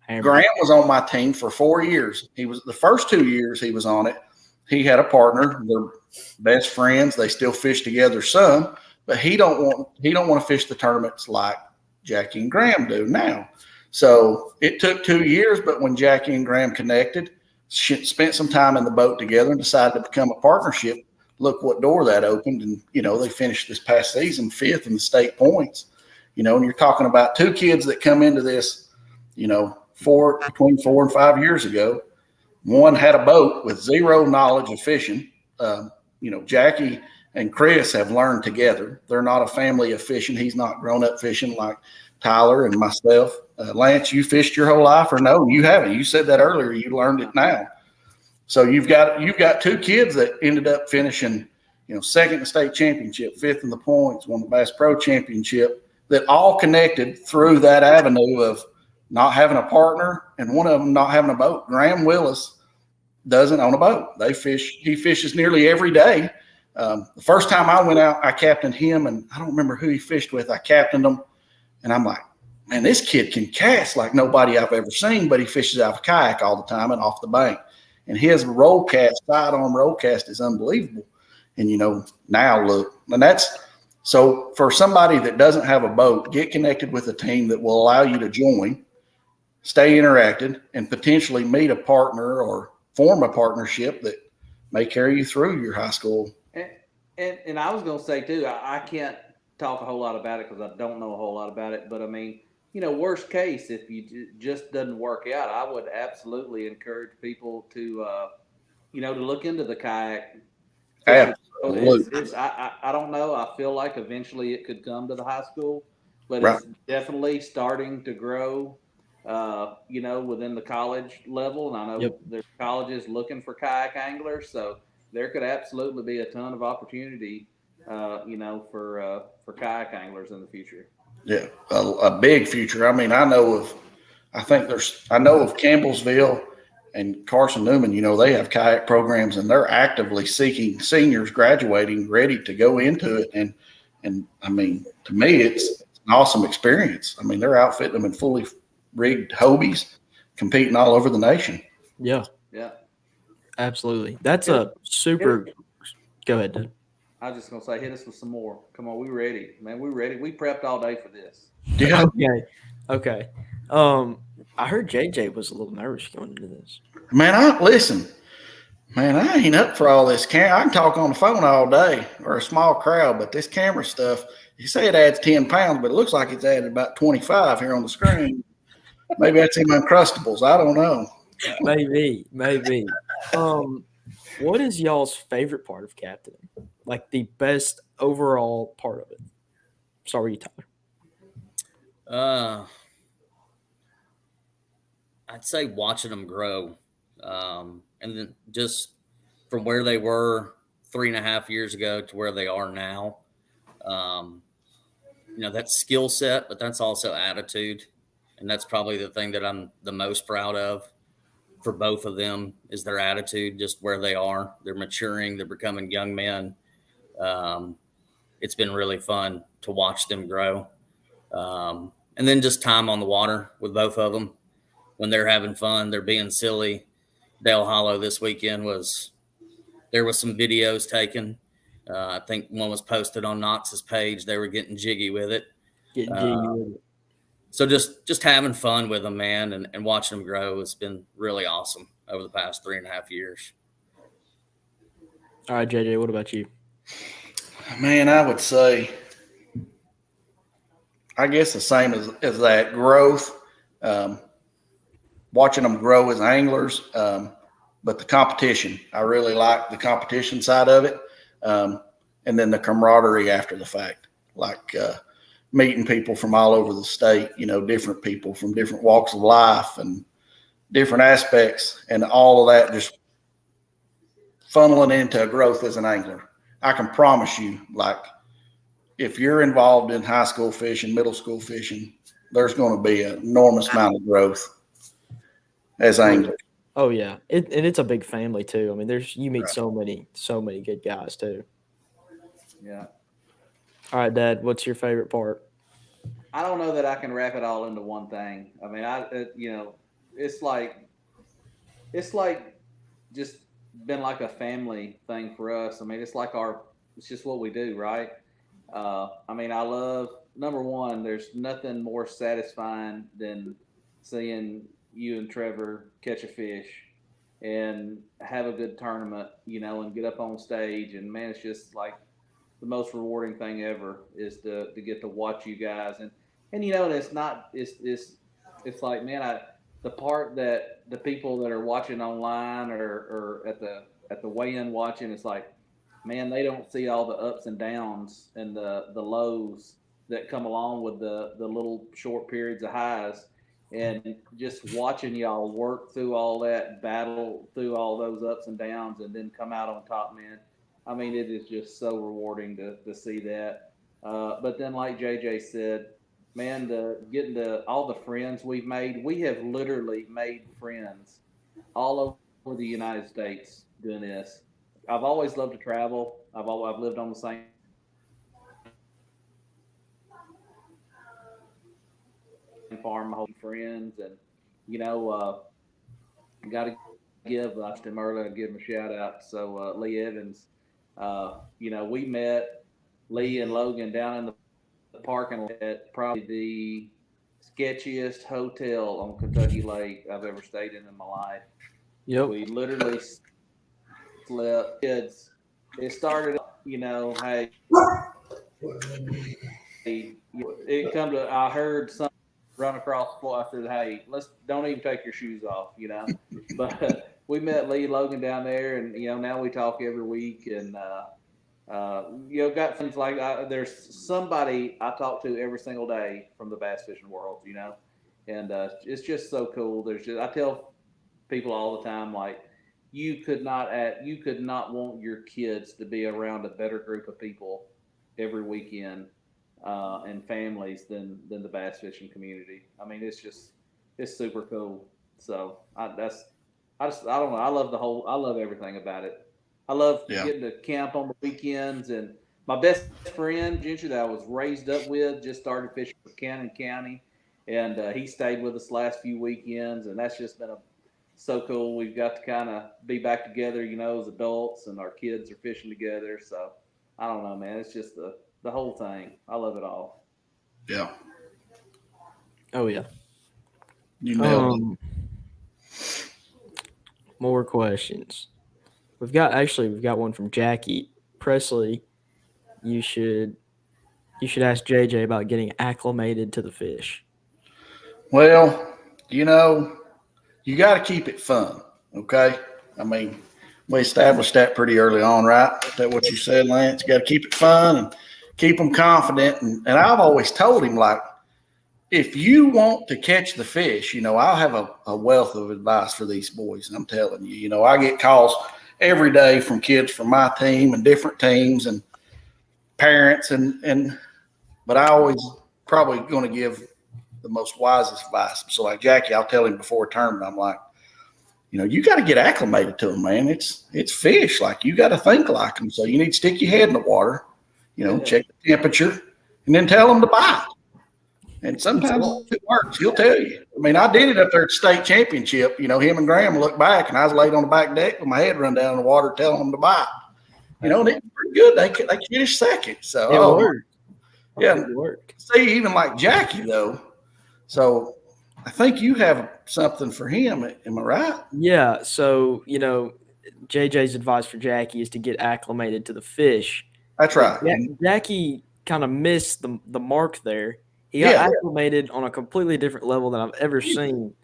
Yep. Graham was on my team for 4 years. He was the first 2 years he was on it. He had a partner. They're best friends. They still fish together some. But he don't want to fish the tournaments like Jackie and Graham do now. So it took 2 years, but when Jackie and Graham connected, spent some time in the boat together and decided to become a partnership, look what door that opened. And, they finished this past season 5th in the state points. And you're talking about 2 kids that come into this, between 4 and 5 years ago. One had a boat with zero knowledge of fishing. Jackie and Chris have learned together. They're not a family of fishing. He's not grown up fishing like Tyler and myself. Lance, you fished your whole life, or no? You haven't. You said that earlier. You learned it now. So you've got 2 kids that ended up finishing, 2nd in the state championship, 5th in the points, won the Bass Pro Championship, that all connected through that avenue of not having a partner, and one of them not having a boat. Graham Willis doesn't own a boat. He fishes nearly every day. The first time I went out, I captained him, and I don't remember who he fished with. I captained him, and I'm like, man, this kid can cast like nobody I've ever seen, but he fishes out of a kayak all the time and off the bank. And his roll cast, sidearm roll cast is unbelievable. And, now look, and that's so for somebody that doesn't have a boat, get connected with a team that will allow you to join, stay interacted, and potentially meet a partner or form a partnership that may carry you through your high school. And I was going to say too, I can't talk a whole lot about it because I don't know a whole lot about it, but I mean, worst case, if you just doesn't work out, I would absolutely encourage people to, to look into the kayak. Absolutely. I don't know. I feel like eventually it could come to the high school, but Right. It's definitely starting to grow, within the college level. And I know there's colleges looking for kayak anglers, so there could absolutely be a ton of opportunity, for kayak anglers in the future. Yeah, a big future. I mean, I know of Campbellsville and Carson Newman. They have kayak programs, and they're actively seeking seniors graduating ready to go into it. And I mean, to me, it's an awesome experience. I mean, they're outfitting them in fully rigged Hobies, competing all over the nation. Yeah, absolutely. That's a super. Go ahead, Dad. I was just going to say, hit us with some more. Come on, we ready. Man, we ready. We prepped all day for this. Yeah. Okay. I heard JJ was a little nervous going into this. Man, I ain't up for all this. I can talk on the phone all day or a small crowd, but this camera stuff, you say it adds 10 pounds, but it looks like it's added about 25 here on the screen. Maybe that's in Uncrustables. I don't know. Maybe. What is y'all's favorite part of captaining? Like the best overall part of it? Sorry, Tyler. I'd say watching them grow. And then just from where they were 3.5 years ago to where they are now. That's skill set, but that's also attitude. And that's probably the thing that I'm the most proud of for both of them is their attitude, just where they are. They're maturing. They're becoming young men. It's been really fun to watch them grow. And then just time on the water with both of them. When they're having fun, they're being silly. Dale Hollow this weekend there was some videos taken. I think one was posted on Knox's page. They were getting jiggy with it. So just having fun with them, man, and watching them grow has been really awesome over the past 3.5 years. All right, JJ, what about you? Man, I would say, I guess the same as that growth, watching them grow as anglers, but the competition. I really like the competition side of it, and then the camaraderie after the fact, like meeting people from all over the state, different people from different walks of life and different aspects, and all of that just funneling into growth as an angler. I can promise you, like, if you're involved in high school fishing, middle school fishing, there's going to be an enormous amount of growth as anglers. Oh yeah, and it's a big family too. I mean, you meet so many good guys too. Yeah. All right, Dad, what's your favorite part? I don't know that I can wrap it all into one thing. I mean, it's like just been like a family thing for us. I mean, it's just what we do, right? I mean, I love, number one, there's nothing more satisfying than seeing you and Trevor catch a fish and have a good tournament, and get up on stage. And man, it's just like the most rewarding thing ever is to get to watch you guys. And it's like, man, the part that the people that are watching online or at the weigh-in watching, it's like, man, they don't see all the ups and downs and the lows that come along with the little short periods of highs. And just watching y'all work through all that, battle through all those ups and downs, and then come out on top, man. I mean, it is just so rewarding to see that. But then, like JJ said, man, getting to all the friends we've made. We have literally made friends all over the United States doing this. I've always loved to travel. I've lived on the same farm, my whole friends, and got to give him earlier, give him a shout out. So Lee Evans, we met Lee and Logan down in the parking lot at probably the sketchiest hotel on Kentucky Lake I've ever stayed in my life. Yep. We literally slept. Kids, it started, hey, it come to, I heard something run across the floor. I said, hey, don't even take your shoes off, But we met Lee Logan down there, and now we talk every week, and got things like there's somebody I talk to every single day from the bass fishing world, and it's just so cool. I tell people all the time, like, you could not want your kids to be around a better group of people every weekend and families than the bass fishing community. I mean, it's super cool. So I don't know. I love everything about it. I love getting to camp on the weekends, and my best friend, Ginger, that I was raised up with, just started fishing for Cannon County, and he stayed with us last few weekends, and that's just been so cool. We've got to kind of be back together, as adults, and our kids are fishing together. So I don't know, man. It's just the whole thing. I love it all. Yeah. Oh yeah. You nailed it. More questions. We've got one from Jackie. Presley, you should ask JJ about getting acclimated to the fish. Well, you got to keep it fun, okay? I mean, we established that pretty early on, right? Is that what you said, Lance? You got to keep it fun and keep them confident. And I've always told him, like, if you want to catch the fish, I'll have a wealth of advice for these boys. I'm telling you, I get calls every day from kids from my team and different teams and parents, but I always probably going to give the most wisest advice. So like Jackie, I'll tell him before a tournament, I'm like, you got to get acclimated to them, man. It's fish. Like, you got to think like them. So you need to stick your head in the water, check the temperature, and then tell them to bite. And sometimes it works. He'll tell you. I mean, I did it up there at the state championship. Him and Graham looked back, and I was laid on the back deck with my head run down in the water telling them to bite. And it was pretty good. They finished second. So it worked. Yeah. It worked. See, even like Jackie, though. So I think you have something for him. Am I right? Yeah. So, JJ's advice for Jackie is to get acclimated to the fish. That's right. Jackie kind of missed the mark there. He got acclimated on a completely different level than I've ever seen.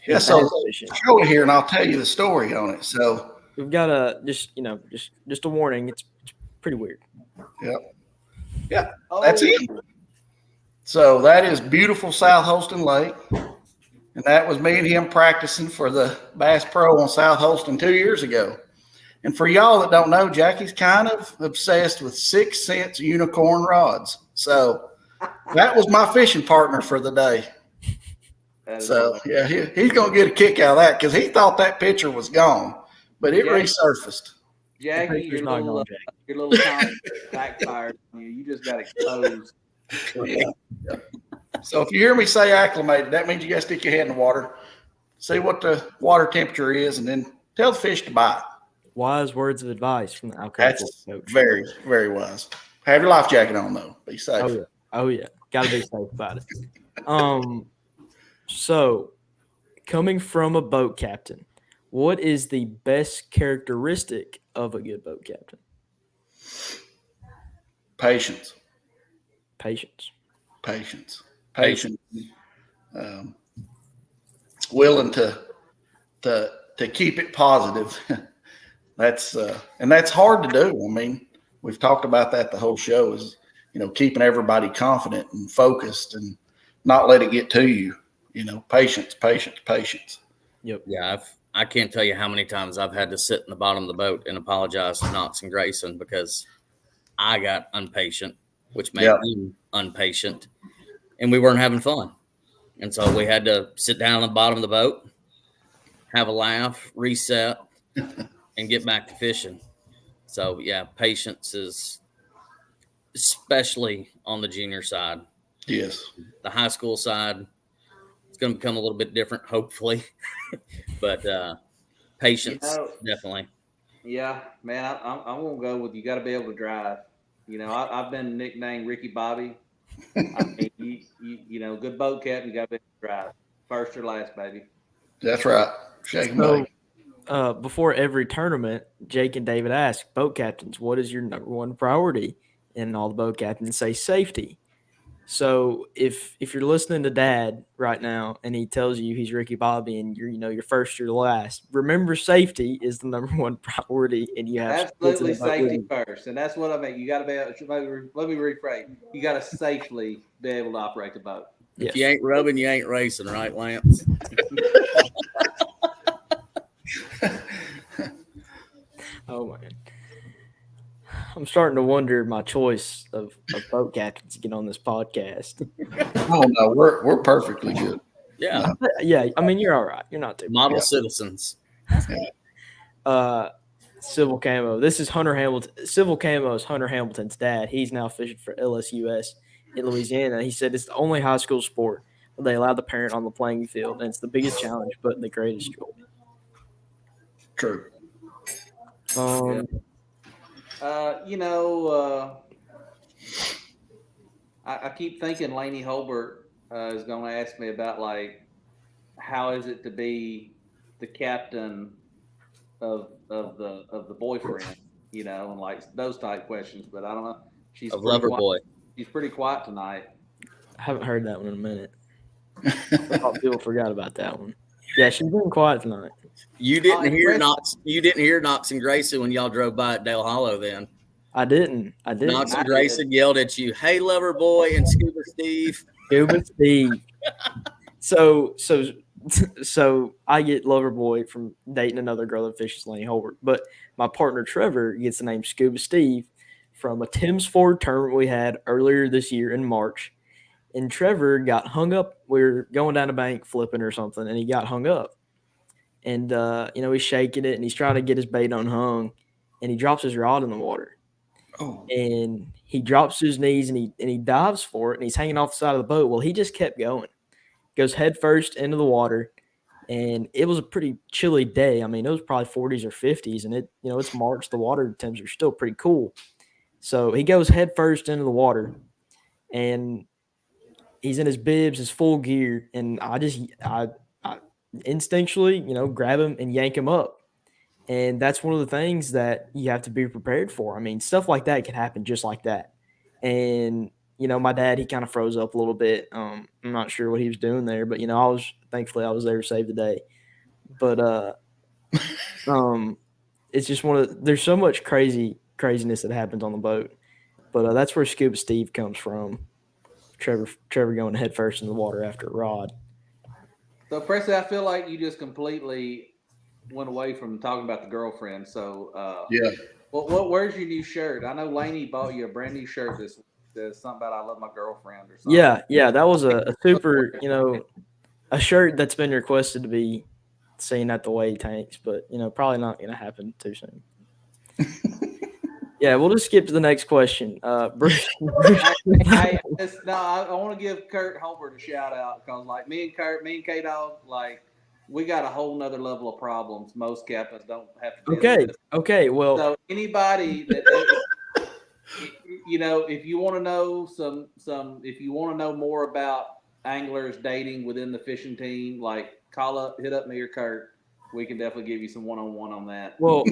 Yeah, so show it here, and I'll tell you the story on it. So we've got just a warning. It's pretty weird. Yeah, that's it. So that is beautiful South Holston Lake, and that was me and him practicing for the Bass Pro on South Holston 2 years ago. And for y'all that don't know, Jackie's kind of obsessed with 6 cents unicorn rods. So that was my fishing partner for the day. So, yeah, he's going to get a kick out of that because he thought that picture was gone, but it resurfaced. Jackie, your little comment backfired on you. You just got exposed. Yeah. So if you hear me say acclimated, that means you got to stick your head in the water, see what the water temperature is, and then tell the fish to bite. Wise words of advice from the alcohol coach. Very, very wise. Have your life jacket on, though. Be safe. Oh, yeah. Got to be safe about it. So, coming from a boat captain, what is the best characteristic of a good boat captain? Patience. Willing to keep it positive. That's hard to do. I mean, we've talked about that the whole show is, keeping everybody confident and focused and not let it get to you. Patience. Yep. Yeah, I can't tell you how many times I've had to sit in the bottom of the boat and apologize to Knox and Grayson because I got impatient, which made me impatient. and we weren't having fun. And so we had to sit down on the bottom of the boat, have a laugh, reset, and get back to fishing. So, yeah, patience is especially on the junior side. Yes. The high school side, it's going to become a little bit different, hopefully. But patience, definitely. Yeah, man, I'm going to go with you got to be able to drive. I've been nicknamed Ricky Bobby. I mean, you know, good boat captain, you got to be able to drive. First or last, baby. That's right. Shake 'em back. Before every tournament, Jake and David ask boat captains, what is your number one priority? And all the boat captains say safety. So if you're listening to Dad right now and he tells you he's Ricky Bobby and you're first or last, remember safety is the number one priority, and you have absolutely safety first, and that's what I mean. You got to be able to, let me rephrase. You got to safely be able to operate the boat. Yes. If you ain't rubbing, you ain't racing, right, Lance? Oh man, I'm starting to wonder my choice of boat captains to get on this podcast. Oh no, we're perfectly good. Yeah, yeah. I mean, you're all right. You're not too model citizens. Civil Camo. This is Hunter Hamilton. Civil Camo is Hunter Hamilton's dad. He's now fishing for LSUS in Louisiana. He said it's the only high school sport where they allow the parent on the playing field, and it's the biggest challenge, but the greatest joy. True. I keep thinking Laney Holbert is going to ask me about, like, how is it to be the captain of the boyfriend, and like those type questions. But I don't know. She's a lover boy. She's pretty quiet tonight. I haven't heard that one in a minute. I thought people forgot about that one. Yeah, she's been quiet tonight. You didn't hear Knox. You didn't hear Knox and Grayson when y'all drove by at Dale Hollow. Then I didn't. Knox and Grayson yelled at you, "Hey, lover boy!" and Scuba Steve. Scuba Steve. So I get lover boy from dating another girl that fishes Laney Holbert, but my partner Trevor gets the name Scuba Steve from a Tim's Ford tournament we had earlier this year in March. And Trevor got hung up. We were going down a bank flipping or something, and he got hung up. And, he's shaking it, and he's trying to get his bait unhung, and he drops his rod in the water. Oh. And he drops to his knees, and he dives for it, and he's hanging off the side of the boat. Well, he just kept going. Goes head first into the water, and it was a pretty chilly day. I mean, it was probably 40s or 50s, and it's March. The water temps are still pretty cool. So he goes head first into the water, and he's in his bibs, his full gear, and I instinctually, grab him and yank him up. And that's one of the things that you have to be prepared for. I mean, stuff like that can happen just like that. And, my dad, he kind of froze up a little bit. I'm not sure what he was doing there, but, thankfully I was there to save the day. But it's just there's so much craziness that happens on the boat. But that's where Scuba Steve comes from. Trevor going head first in the water after a rod. So, Presley, I feel like you just completely went away from talking about the girlfriend. So, yeah. Well, where's your new shirt? I know Laney bought you a brand new shirt this week. There's something about "I love my girlfriend" or something. Yeah, that was a super, a shirt that's been requested to be seen at the weigh tanks, but probably not going to happen too soon. Yeah, we'll just skip to the next question. Bruce. I want to give Kurt Holbert a shout out because, like, me and K-Dog, like, we got a whole nother level of problems. Most captains don't have to deal with. Okay. Well, so anybody that, if you want to know if you want to know more about anglers dating within the fishing team, like, hit up me or Kurt. We can definitely give you some one-on-one on that. Well,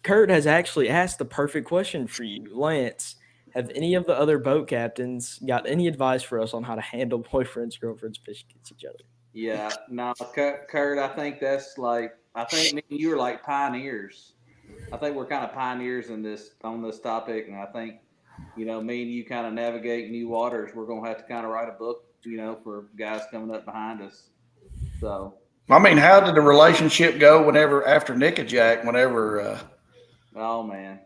Kurt has actually asked the perfect question for you. Lance, have any of the other boat captains got any advice for us on how to handle boyfriends, girlfriends fishing against each other? Yeah, no, Kurt, I think that's like, I think me and you are like pioneers. I think we're kind of pioneers on this topic, and I think, me and you kind of navigate new waters. We're going to have to kind of write a book, for guys coming up behind us. So, I mean, how did the relationship go after Nick and Jack, oh man,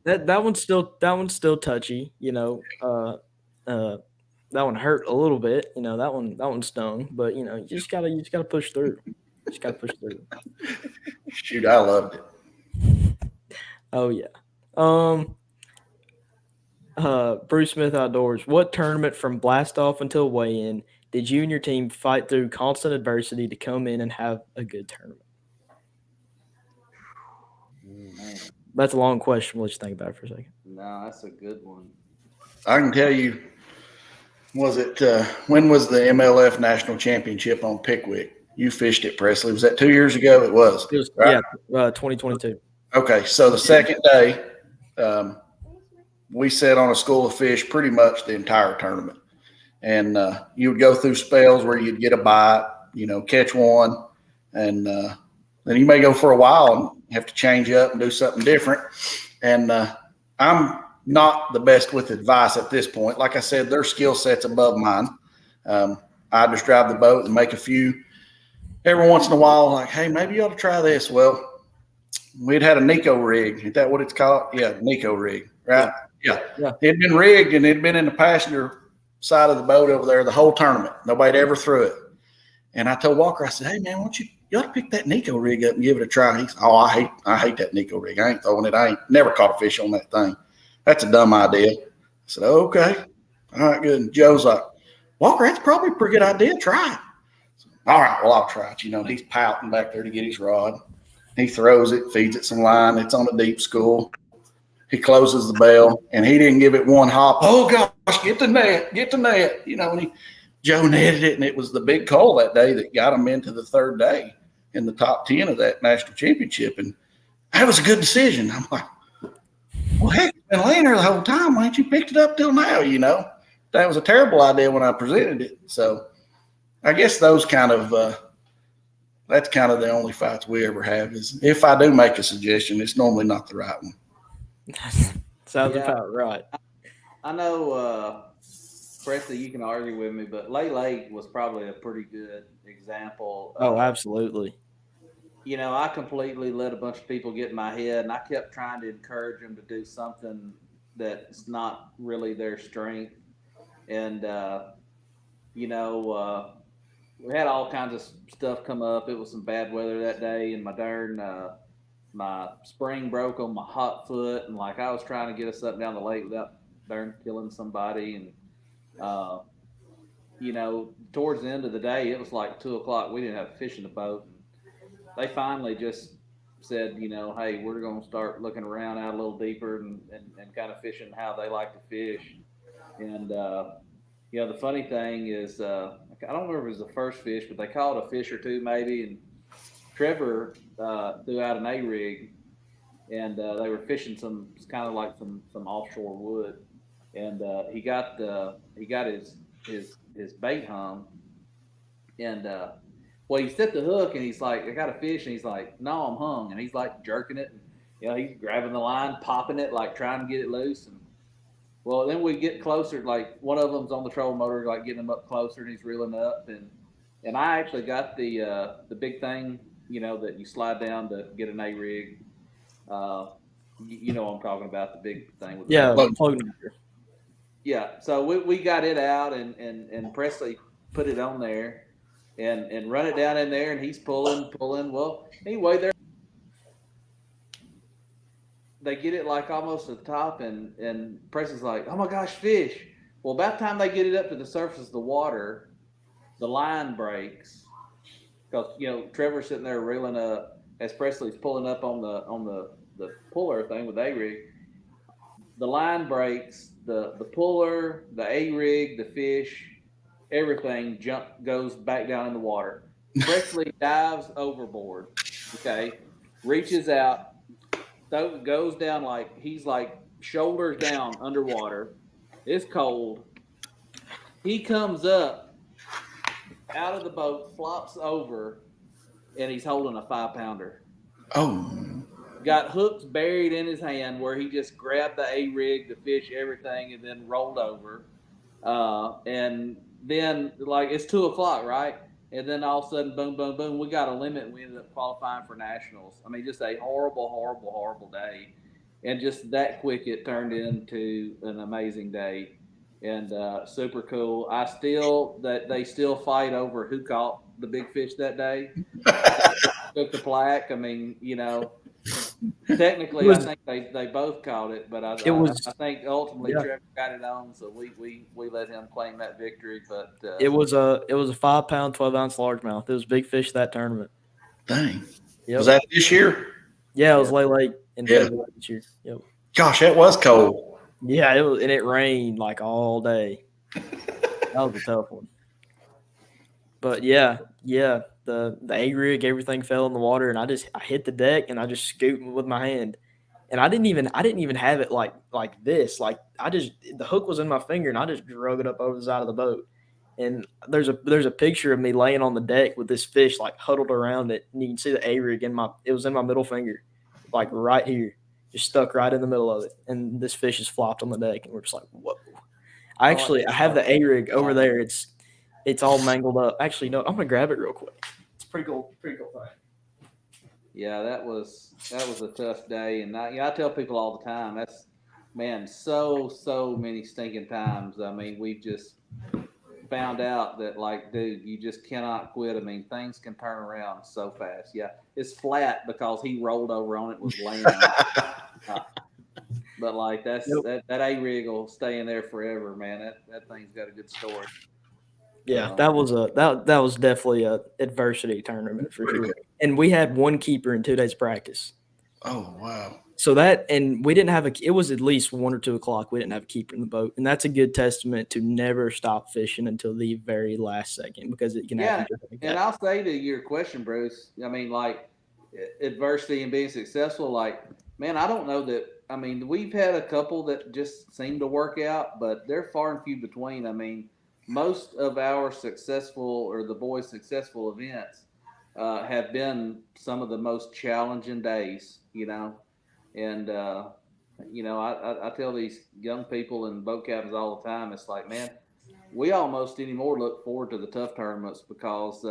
that one's still touchy, that one hurt a little bit. That one stung, but you just gotta push through. Just gotta push through. Shoot, I loved it. Oh yeah. Bruce Smith Outdoors. What tournament from blast off until weigh-in did you and your team fight through constant adversity to come in and have a good tournament? Man, That's a long question. We'll just think about it for a second. no, that's a good one. I can tell you, was it when was the MLF National Championship on Pickwick? You fished it, Presley. Was that 2 years ago? It was. It was right? 2022. Okay, so the second day, we sat on a school of fish pretty much the entire tournament. And you would go through spells where you'd get a bite, catch one, and then you may go for a while and have to change up and do something different. And I'm not the best with advice at this point. Like I said, their skill set's above mine. I just drive the boat and make a few every once in a while, like, hey, maybe you ought to try this. Well, we'd had a Nico rig. Is that what it's called? Yeah, Nico rig, right? Yeah. It'd been rigged and it'd been in the passenger side of the boat over there the whole tournament. Nobody ever threw it. And I told Walker, I said, hey, man, you ought to pick that Nico rig up and give it a try. He said, oh, I hate that Nico rig. I ain't throwing it. I ain't never caught a fish on that thing. That's a dumb idea. I said, oh, okay. All right, good. And Joe's like, Walker, that's probably a pretty good idea. Try it. So, all right, well, I'll try it. He's pouting back there to get his rod. He throws it, feeds it some line. It's on a deep school. He closes the bell, and he didn't give it one hop. Oh, gosh, get the net. And Joe netted it, and it was the big call that day that got him into the third day in the top 10 of that national championship. And that was a good decision. I'm like, well, heck, it's been laying there the whole time. Why ain't you picked it up till now, That was a terrible idea when I presented it. So I guess those kind of that's kind of the only fights we ever have is if I do make a suggestion, it's normally not the right one. Sounds about right. I know, Presley, you can argue with me, but Lay was probably a pretty good example. Oh, absolutely. I completely let a bunch of people get in my head, and I kept trying to encourage them to do something that's not really their strength. And, we had all kinds of stuff come up. It was some bad weather that day, and my spring broke on my hot foot, and I was trying to get us up down the lake without killing somebody. And towards the end of the day, it was like 2:00. We didn't have fish in the boat. They finally just said, hey, we're going to start looking around out a little deeper and kind of fishing how they like to fish. And the funny thing is, I don't remember if it was the first fish, but they caught a fish or two maybe, and Trevor threw out an A-rig, and they were fishing some offshore wood, and he got his bait hung, and he set the hook, and he's like, I got a fish, and he's like, no, I'm hung, and he's like jerking it, and he's grabbing the line, popping it, trying to get it loose, and well, then we get closer, one of them's on the trolling motor, getting him up closer, and he's reeling up, and I actually got the big thing, that you slide down to get an A-rig. You know what I'm talking about, the big thing. With floating. Yeah, so we got it out, and Presley put it on there, and run it down in there, and he's pulling. Well, anyway, they get it almost to the top, and Presley's like, oh my gosh, fish. Well, about the time they get it up to the surface of the water, the line breaks because Trevor's sitting there reeling up as Presley's pulling up on the puller thing with A-rig. The line breaks, the puller, the A-rig, the fish, everything goes back down in the water. Presley dives overboard, reaches out, goes down he's shoulders down underwater. It's cold. He comes up out of the boat, flops over, and he's holding a 5-pounder. Oh. Got hooks buried in his hand where he just grabbed the A-rig, the fish, everything, and then rolled over. And then it's 2:00, right? And then all of a sudden, boom, boom, boom, we got a limit, and we ended up qualifying for nationals. I mean, just a horrible, horrible, horrible day. And just that quick, it turned into an amazing day. and super cool. They still fight over who caught the big fish that day. Took the plaque. I mean, technically, I think they both caught it, but I think ultimately Trevor got it on, so we let him claim that victory. But it was a 5 pound, 12-ounce largemouth. It was big fish that tournament. Dang. Yep. Was that this year? Yeah, it was late in February this year. Yep. Gosh, that was cold. Yeah, it was, and it rained like all day. That was a tough one. But yeah, the egg rig, everything fell in the water, and I hit the deck and I just scooped with my hand, and I didn't even have it like this. Like the hook was in my finger, and I just drug it up over the side of the boat. And there's a picture of me laying on the deck with this fish like huddled around it, and you can see the egg rig it was in my middle finger, like right here, just stuck right in the middle of it, and this fish is flopped on the deck, and we're just like, whoa. I have the egg rig over there. It's all mangled up. Actually, no, I'm gonna grab it real quick. It's pretty cool thing. Yeah, that was a tough day, and I tell people all the time, that's so many stinking times. I mean, we've just found out that, like, dude, you just cannot quit. I mean, things can turn around so fast. Yeah, it's flat because he rolled over on it, was laying on it. But like that A rig will stay in there forever, man. That thing's got a good story. Yeah, that was definitely a adversity tournament for sure. And we had one keeper in 2 days practice. Oh wow! So and we didn't have it was at least 1 or 2 o'clock. We didn't have a keeper in the boat, and that's a good testament to never stop fishing until the very last second, because it can happen. Like that. And I'll say to your question, Bruce. I mean, like adversity and being successful. Like, man, I don't know that. I mean, we've had a couple that just seem to work out, but they're far and few between. I mean, most of our the boys' successful events have been some of the most challenging days, and I tell these young people in boat cabins all the time, it's like, man, we almost anymore look forward to the tough tournaments because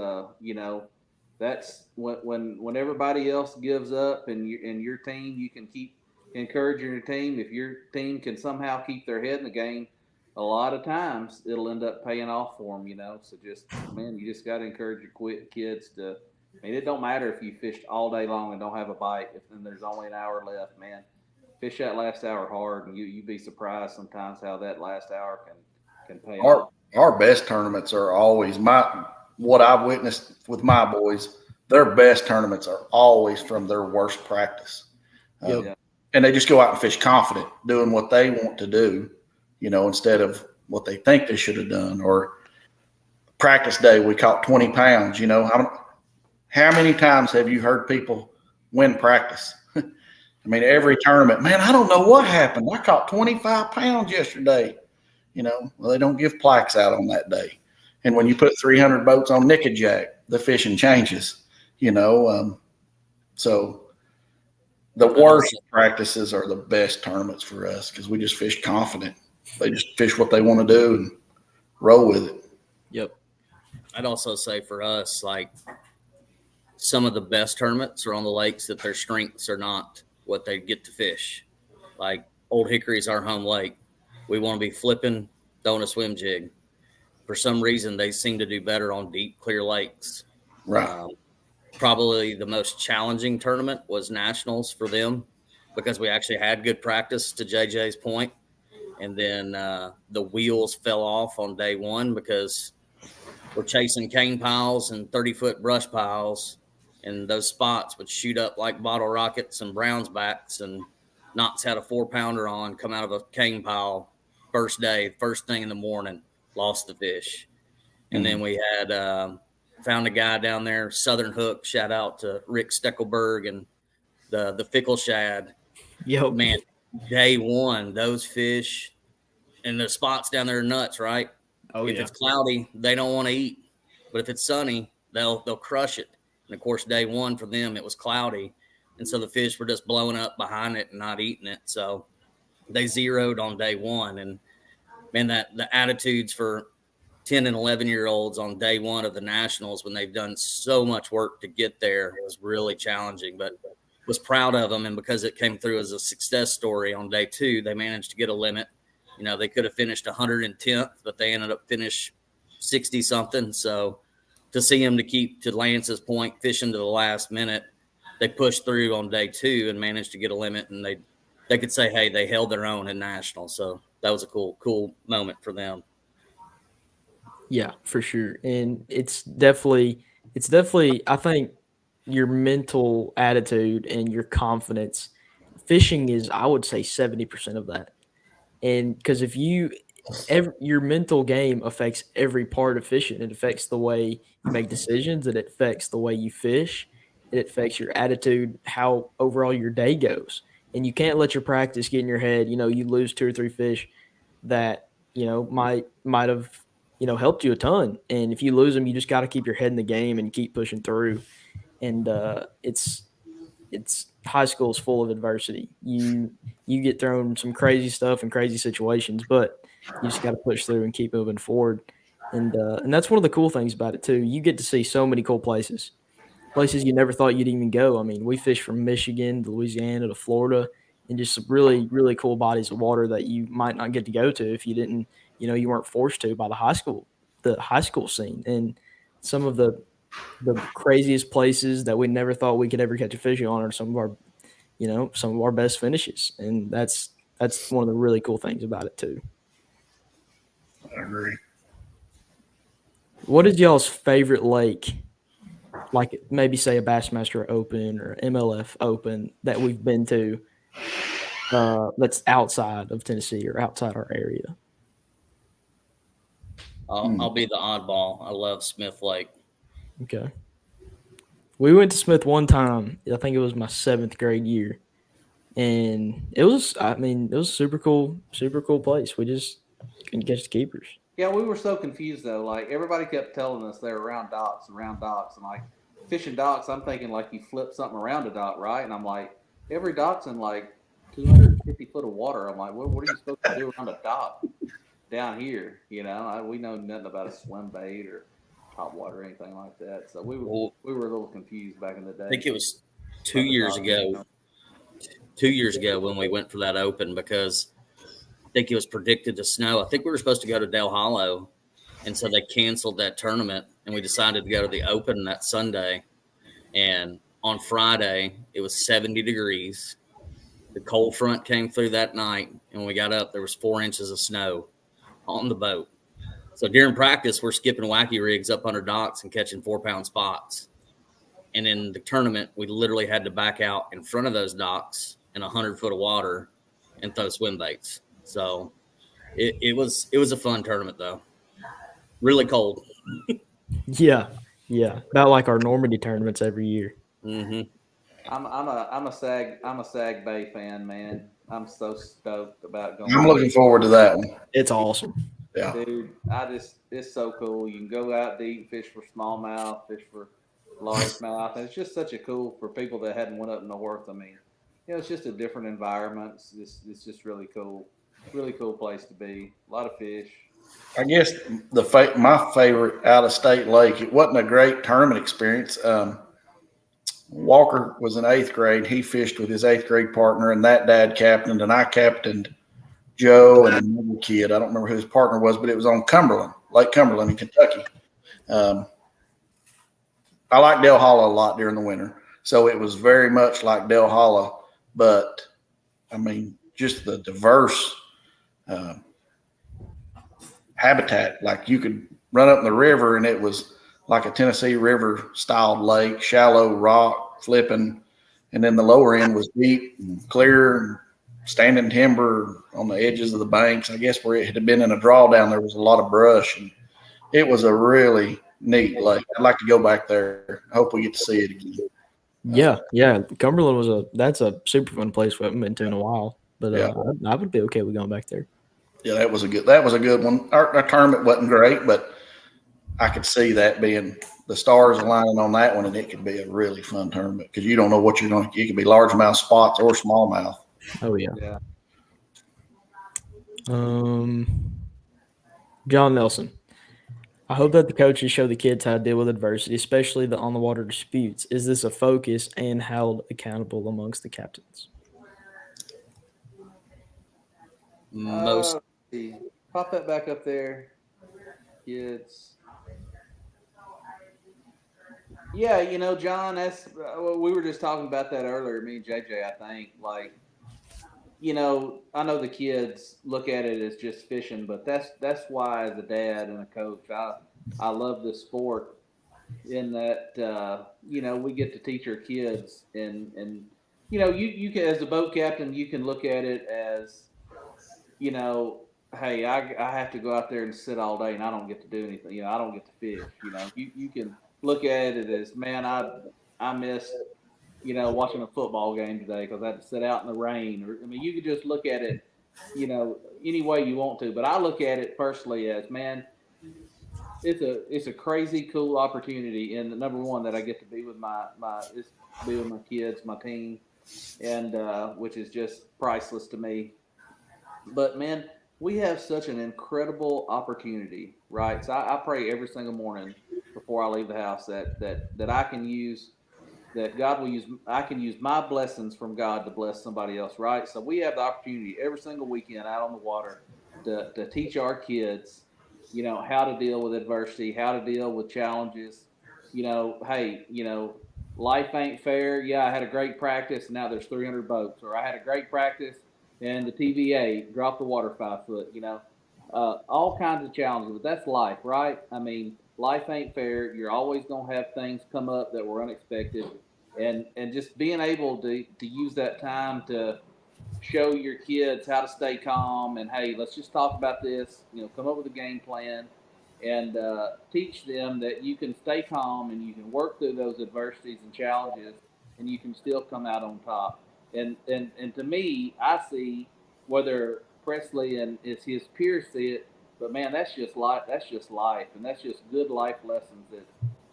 that's when everybody else gives up and your team, you can keep encouraging your team. If your team can somehow keep their head in the game, a lot of times it'll end up paying off for them, So you just got to encourage your kids to. I mean, it don't matter if you fished all day long and don't have a bite. If then there's only an hour left, man, fish that last hour hard, and you'd be surprised sometimes how that last hour can pay off. Our best tournaments are always what I've witnessed with my boys. Their best tournaments are always from their worst practice, and they just go out and fish confident, doing what they want to do. Instead of what they think they should have done. Or practice day, we caught 20 pounds. How many times have you heard people win practice? I mean, every tournament, man, I don't know what happened. I caught 25 pounds yesterday. Well, they don't give plaques out on that day. And when you put 300 boats on Nickajack, the fishing changes, so the worst practices are the best tournaments for us because we just fish confident. They just fish what they want to do and roll with it. Yep. I'd also say for us, like, some of the best tournaments are on the lakes that their strengths are not what they get to fish. Like Old Hickory is our home lake. We want to be flipping, throwing a swim jig. For some reason, they seem to do better on deep, clear lakes. Right. Probably the most challenging tournament was Nationals for them because we actually had good practice, to JJ's point. And then the wheels fell off on day one because we're chasing cane piles and 30-foot brush piles, and those spots would shoot up like bottle rockets and Brown's backs. And Knox had a 4-pounder on, come out of a cane pile first day, first thing in the morning, lost the fish. And then we had found a guy down there, Southern Hook, shout out to Rick Steckelberg and the Fickle Shad. Yo, man. Day one, those fish and the spots down there are nuts, right? Oh, if it's cloudy, they don't want to eat. But if it's sunny, they'll crush it. And, of course, day one for them, it was cloudy. And so the fish were just blowing up behind it and not eating it. So they zeroed on day one. And, man, the attitudes for 10 and 11-year-olds on day one of the Nationals when they've done so much work to get there was really challenging. But was proud of them, and because it came through as a success story on day two, they managed to get a limit. You know, they could have finished 110th, but they ended up finish 60 something. So to see him to Lance's point, fishing to the last minute, they pushed through on day 2 and managed to get a limit, and they could say, hey, they held their own in national. So that was a cool moment for them. Yeah, for sure. And it's definitely, I think your mental attitude and your confidence, fishing is, I would say 70% of that. And because if your mental game affects every part of fishing. It affects the way you make decisions. It affects the way you fish. It affects your attitude, how overall your day goes. And you can't let your practice get in your head. You know, you lose 2 or 3 fish that, you know, might have, you know, helped you a ton. And if you lose them, you just got to keep your head in the game and keep pushing through. And it's high school is full of adversity. You get thrown some crazy stuff and crazy situations, but you just got to push through and keep moving forward. And that's one of the cool things about it too. You get to see so many cool places you never thought you'd even go. I mean, we fished from Michigan to Louisiana to Florida, and just some really, really cool bodies of water that you might not get to go to if you didn't, you know, you weren't forced to by the high school scene. And some of the craziest places that we never thought we could ever catch a fish on are some of our best finishes. And that's one of the really cool things about it too. I agree. What is y'all's favorite lake? Like maybe say a Bassmaster Open or MLF Open that we've been to that's outside of Tennessee or outside our area? I'll be the oddball. I love Smith Lake. Okay. We went to Smith one time. I think it was my 7th grade year. And it was a super cool place. We just couldn't catch the keepers. Yeah, we were so confused though. Like everybody kept telling us they're around docks, and like fishing docks. I'm thinking like you flip something around a dock, right? And I'm like, every dock's in like 250 foot of water. I'm like, what are you supposed to do around a dock down here? You know, we know nothing about a swim bait or top water or anything like that. So we were a little confused back in the day. I think it was 2 years ago. 2 years ago when we went for that open, because I think it was predicted to snow. I think we were supposed to go to Del Hollow, and so they canceled that tournament, and we decided to go to the open that Sunday. And on Friday, it was 70 degrees. The cold front came through that night, and when we got up, there was 4 inches of snow on the boat. So during practice, we're skipping wacky rigs up under docks and catching 4-pound spots. And in the tournament, we literally had to back out in front of those docks in 100 foot of water and throw swim baits. So it was a fun tournament though. Really cold. Yeah. About like our Normandy tournaments every year. Mm-hmm. I'm a Sag Bay fan, man. I'm so stoked about going. I'm looking forward to that one. It's awesome. Yeah, dude. It's so cool. You can go out deep, fish for smallmouth, fish for largemouth. And it's just such a cool for people that hadn't went up north. I mean, you know, it's just a different environment. It's just really cool. Really cool place to be. A lot of fish. I guess my favorite out of state lake. It wasn't a great tournament experience. Walker was in 8th grade. He fished with his 8th grade partner, and that dad captained, and I captained Joe and another kid. I don't remember who his partner was, but it was on Lake Cumberland in Kentucky. I like Del Hollow a lot during the winter, so it was very much like Del Hollow, but I mean, just the diverse habitat. Like you could run up in the river, and it was like a Tennessee River styled lake, shallow rock flipping, and then the lower end was deep and clear and standing timber on the edges of the banks. I guess where it had been in a drawdown, there was a lot of brush, and it was a really neat lake. I'd like to go back there. I hope we get to see it again. Yeah. Cumberland that's a super fun place we haven't been to in a while. But Yeah. I would be okay with going back there. Yeah, that was a good one. Our tournament wasn't great, but I could see that being the stars aligning on that one, and it could be a really fun tournament because you don't know what you're going to. It could be largemouth spots or smallmouth. Oh yeah. Yeah. John Nelson. I hope that the coaches show the kids how to deal with adversity, especially the on-the-water disputes. Is this a focus and held accountable amongst the captains? Most see. Pop that back up there. Kids. Yeah, John, that's we were just talking about that earlier, me and JJ, I think. Like, I know the kids look at it as just fishing, but that's why as a dad and a coach, I love this sport in that we get to teach our kids and you can, as a boat captain, you can look at it as, hey, I have to go out there and sit all day and I don't get to do anything. I don't get to fish. You can look at it as, man, I missed, watching a football game today because I had to sit out in the rain. Or, I mean, you could just look at it, any way you want to. But I look at it personally as, man, it's a crazy cool opportunity. And the number one that I get to be with be with my kids, my team, and which is just priceless to me. But man, we have such an incredible opportunity, right? So I pray every single morning before I leave the house that I can use, that God will use, I can use my blessings from God to bless somebody else, right? So we have the opportunity every single weekend out on the water to teach our kids, how to deal with adversity, how to deal with challenges. Hey, life ain't fair. Yeah, I had a great practice, and now there's 300 boats. Or I had a great practice, and the TVA dropped the water 5 foot. All kinds of challenges, but that's life, right? I mean, life ain't fair. You're always gonna have things come up that were unexpected, and just being able to use that time to show your kids how to stay calm and, hey, let's just talk about this. Come up with a game plan and teach them that you can stay calm and you can work through those adversities and challenges and you can still come out on top. And to me, I see, whether Presley and his peers see it, but man, that's just life. That's just life, and that's just good life lessons that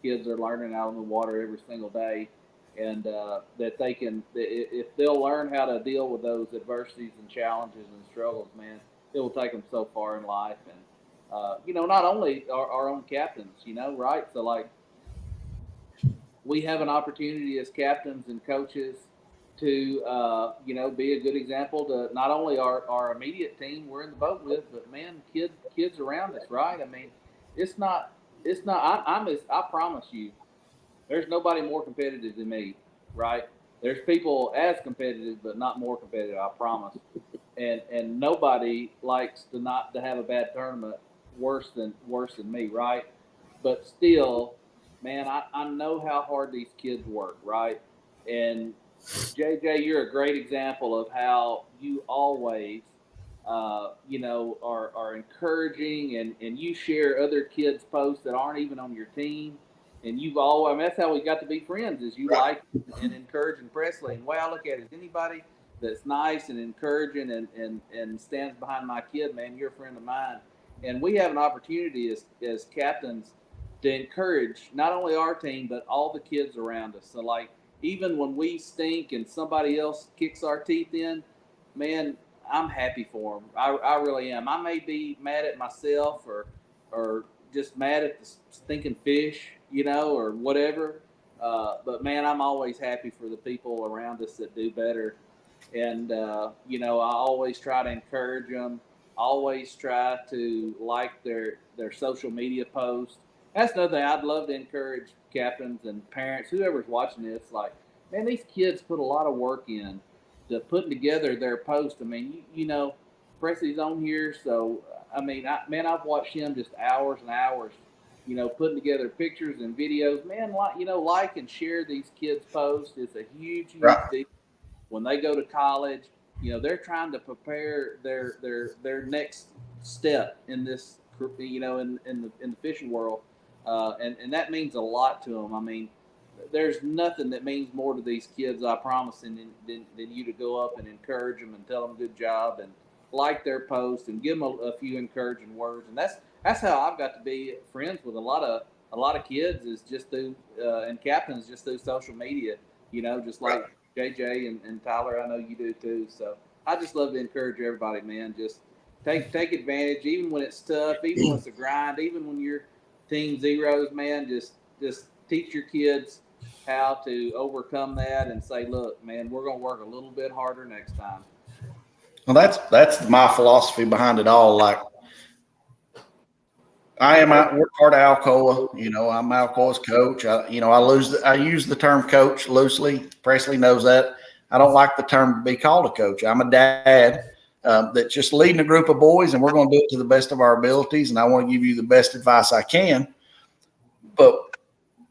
kids are learning out on the water every single day, and that they can, if they'll learn how to deal with those adversities and challenges and struggles, man, it will take them so far in life. And not only our own captains, right? So like, we have an opportunity as captains and coaches to be a good example to not only our immediate team we're in the boat with, but man, kids around us, right? I mean, it's not. I promise you, there's nobody more competitive than me, right? There's people as competitive, but not more competitive. I promise. And nobody likes to have a bad tournament worse than me, right? But still, man, I know how hard these kids work, right? And JJ, you're a great example of how you always, are encouraging, and you share other kids' posts that aren't even on your team. And I mean, that's how we got to be friends, is you like and encouraging Presley. And the way I look at it is, anybody that's nice and encouraging and stands behind my kid, man, you're a friend of mine. And we have an opportunity as captains to encourage not only our team, but all the kids around us. So like, even when we stink and somebody else kicks our teeth in, man, I'm happy for them. I really am. I may be mad at myself or just mad at the stinking fish, or whatever. But man, I'm always happy for the people around us that do better. And, I always try to encourage them, always try to like their social media posts. That's another thing I'd love to encourage captains and parents, whoever's watching this. Like, man, these kids put a lot of work in to putting together their post. I mean, Presley's on here, so I mean, I've watched him just hours and hours, putting together pictures and videos. Man, like and share these kids' posts. It's a huge deal. When they go to college, they're trying to prepare their next step in this, in the fishing world. And that means a lot to them. I mean, there's nothing that means more to these kids, I promise, than you to go up and encourage them and tell them good job and like their post and give them a few encouraging words. And that's how I've got to be friends with a lot of kids, is just through and captains, just through social media. Just like JJ and Tyler, I know you do too. So I just love to encourage everybody, man. Just take advantage, even when it's tough, even when it's a grind, even when you're team zeros, man. Just teach your kids how to overcome that and say, look, man, we're going to work a little bit harder next time. Well, that's my philosophy behind it all. Like, I work hard at Alcoa. I'm Alcoa's coach. I use the term coach loosely. Presley knows that. I don't like the term to be called a coach. I'm a dad that's just leading a group of boys, and we're going to do it to the best of our abilities. And I want to give you the best advice I can. But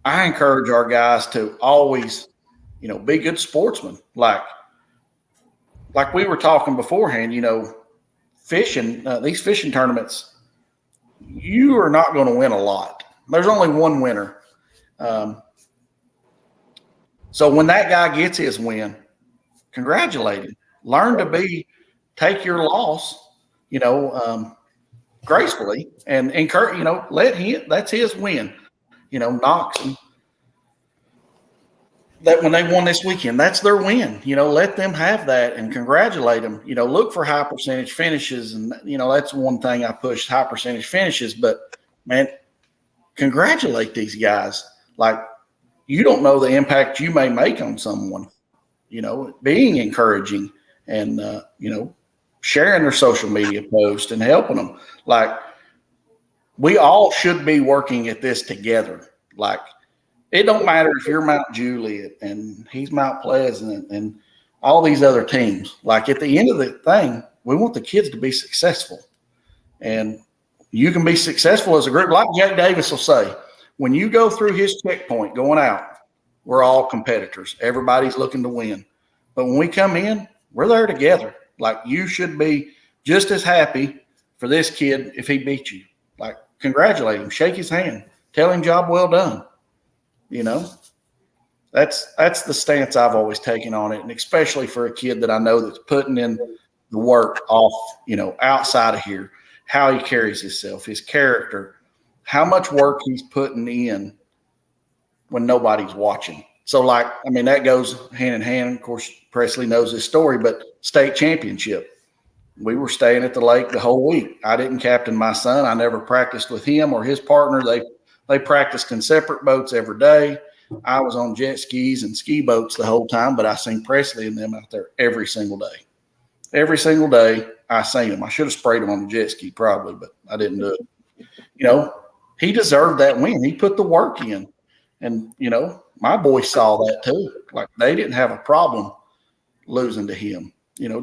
I encourage our guys to always, be good sportsmen. Like we were talking beforehand, fishing, these fishing tournaments, you are not going to win a lot. There's only one winner. So when that guy gets his win, congratulate him. Learn to take your loss, gracefully, and encourage, let him, that's his win. Knox, that when they won this weekend, that's their win. Let them have that and congratulate them. Look for high percentage finishes. And, that's one thing I push, high percentage finishes. But, man, congratulate these guys. Like, you don't know the impact you may make on someone, being encouraging and, sharing their social media posts and helping them. Like, we all should be working at this together. Like, it don't matter if you're Mount Juliet and he's Mount Pleasant and all these other teams. Like, at the end of the thing, we want the kids to be successful. And you can be successful as a group. Like Jack Davis will say, when you go through his checkpoint going out, we're all competitors. Everybody's looking to win. But when we come in, we're there together. Like, you should be just as happy for this kid if he beat you. Like, congratulate him, shake his hand, tell him job well done. That's the stance I've always taken on it. And especially for a kid that I know that's putting in the work off, outside of here, how he carries himself, his character, how much work he's putting in when nobody's watching. So, that goes hand in hand. Of course, Presley knows this story, but state championship. We were staying at the lake the whole week. I didn't captain my son. I never practiced with him or his partner. They practiced in separate boats every day. I was on jet skis and ski boats the whole time, but I seen Presley and them out there every single day. Every single day, I seen them. I should have sprayed them on the jet ski probably, but I didn't do it. He deserved that win. He put the work in. And, my boys saw that too. Like, they didn't have a problem losing to him.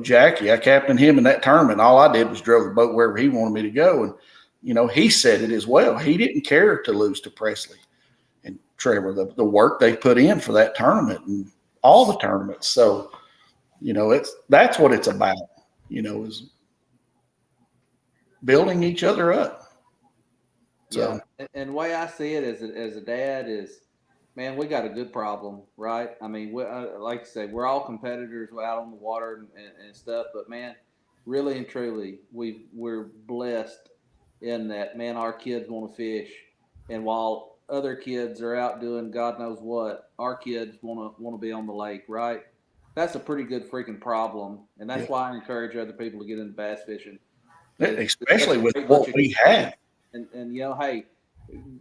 Jackie, I captained him in that tournament. All I did was drove the boat wherever he wanted me to go. And, he said it as well. He didn't care to lose to Presley and Trevor, the work they put in for that tournament and all the tournaments. So, that's what it's about, is building each other up. So, yeah. And the way I see it as a dad is, man, we got a good problem, right? I mean, like you say, we're all competitors out on the water and stuff, but man, really and truly, we're blessed in that, man, our kids want to fish. And while other kids are out doing God knows what, our kids want to be on the lake, right? That's a pretty good freaking problem. And that's why I encourage other people to get into bass fishing. Especially with what we have. And hey,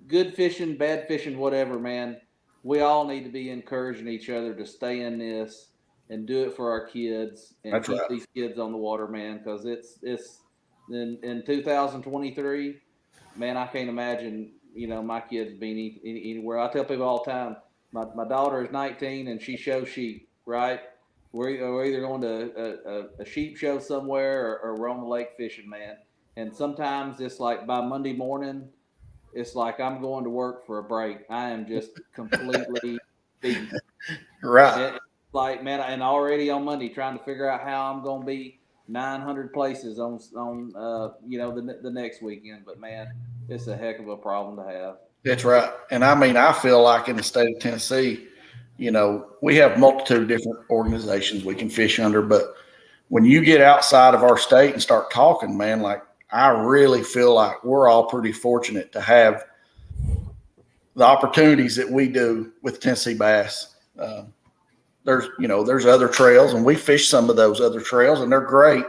good fishing, bad fishing, whatever, man. We all need to be encouraging each other to stay in this and do it for our kids and That's keep right. these kids on the water, man, because it's in 2023, man, I can't imagine, my kids being anywhere. I tell people all the time, my daughter is 19 and she shows sheep, right? We're either going to a sheep show somewhere or we're on the lake fishing, man. And sometimes it's like by Monday morning, it's like I'm going to work for a break. I am just completely beat. Right. It's like, man, and already on Monday trying to figure out how I'm going to be 900 places on the next weekend. But, man, it's a heck of a problem to have. That's right. And, I feel like in the state of Tennessee, we have a multitude of different organizations we can fish under. But when you get outside of our state and start talking, man, like, I really feel like we're all pretty fortunate to have the opportunities that we do with Tennessee bass. There's other trails, and we fish some of those other trails, and they're great.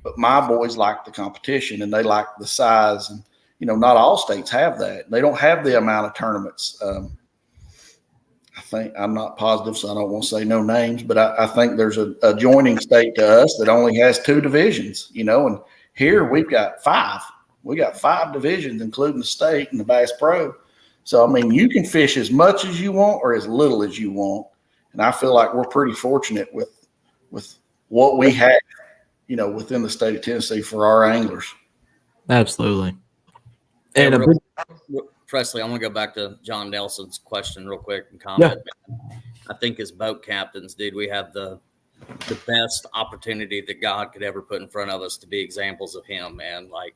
But my boys like the competition, and they like the size. And, not all states have that. They don't have the amount of tournaments. I think, I'm not positive, so I don't want to say no names, but I think there's a adjoining state to us that only has 2 divisions, and here we've got 5. We got 5 divisions, including the state and the Bass Pro. So, I mean, you can fish as much as you want or as little as you want. And I feel like we're pretty fortunate with what we have, within the state of Tennessee for our anglers. Absolutely. And And Presley, I want to go back to John Nelson's question real quick and comment. Yeah. I think as boat captains, dude, we have the best opportunity that God could ever put in front of us to be examples of him, man. Like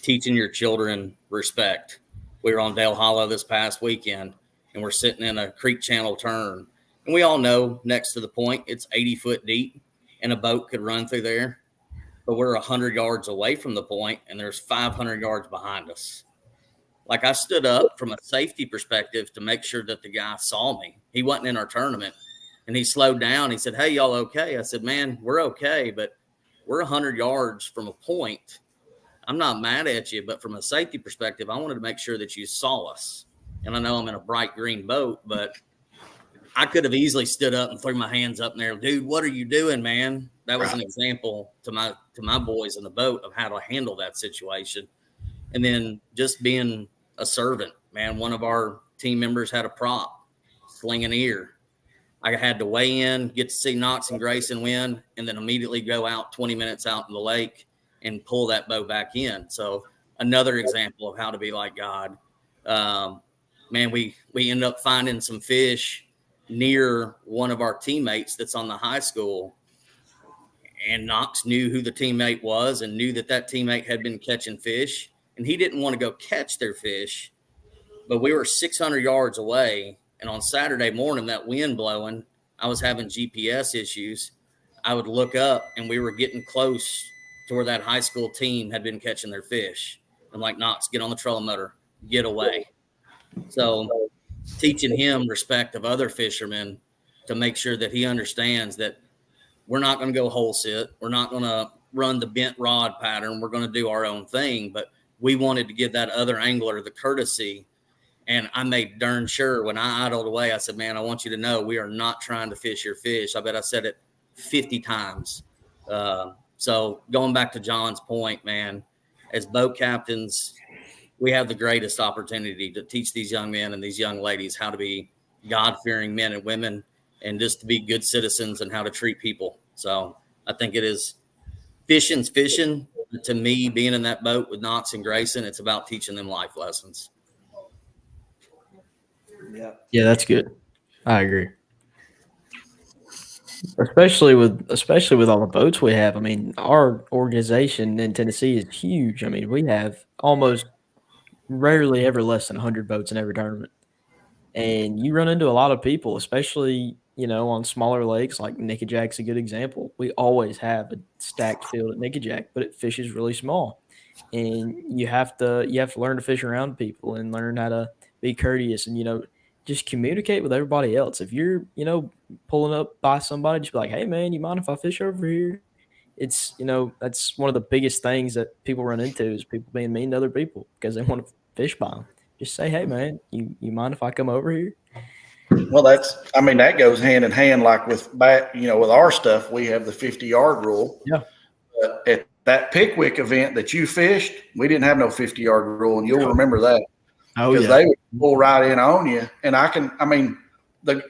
teaching your children respect. We were on Dale Hollow this past weekend, and we're sitting in a creek channel turn. And we all know next to the point, it's 80 foot deep, and a boat could run through there. But we're 100 yards away from the point, and there's 500 yards behind us. Like I stood up from a safety perspective to make sure that the guy saw me. He wasn't in our tournament, and he slowed down. He said, "Hey, y'all okay?" I said, "Man, we're okay, but we're 100 yards from a point. I'm not mad at you, but from a safety perspective, I wanted to make sure that you saw us." And I know I'm in a bright green boat, but I could have easily stood up and threw my hands up in there. "Dude, what are you doing, man?" That was an example to my boys in the boat of how to handle that situation. And then just being a servant, man. One of our team members had a prop, sling an ear. I had to weigh in, get to see Knox and Grayson win, and then immediately go out 20 minutes out in the lake and pull that bow back in. So another example of how to be like God. Man, we ended up finding some fish near one of our teammates that's on the high school. And Knox knew who the teammate was and knew that teammate had been catching fish. And he didn't want to go catch their fish. But we were 600 yards away. And on Saturday morning, that wind blowing, I was having GPS issues. I would look up, and we were getting close to where that high school team had been catching their fish. I'm like, "Knox, get on the trolling motor, get away." So teaching him respect of other fishermen to make sure that he understands that we're not going to go whole sit. We're not going to run the bent rod pattern. We're going to do our own thing. But we wanted to give that other angler the courtesy. And I made darn sure when I idled away, I said, "Man, I want you to know we are not trying to fish your fish." I bet I said it 50 times. So going back to John's point, man, as boat captains, we have the greatest opportunity to teach these young men and these young ladies how to be God-fearing men and women and just to be good citizens and how to treat people. So I think it is fishing's fishing. To me, being in that boat with Knox and Grayson, it's about teaching them life lessons. Yeah, that's good. I agree. Especially with all the boats we have. I mean, our organization in Tennessee is huge. I mean, we have almost rarely ever less than 100 boats in every tournament. And you run into a lot of people, especially, on smaller lakes like Nickajack's a good example. We always have a stacked field at Nickajack, but it fishes really small. And you have to learn to fish around people and learn how to be courteous and, just communicate with everybody else. If you're, pulling up by somebody, just be like, "Hey man, you mind if I fish over here?" It's, that's one of the biggest things that people run into is people being mean to other people because they want to fish by them. Just say, "Hey man, you mind if I come over here?" Well, that goes hand in hand. Like with our stuff, we have the 50-yard rule. Yeah. But at that Pickwick event that you fished, we didn't have no 50-yard rule, and you'll remember that. Oh, because they would pull right in on you. And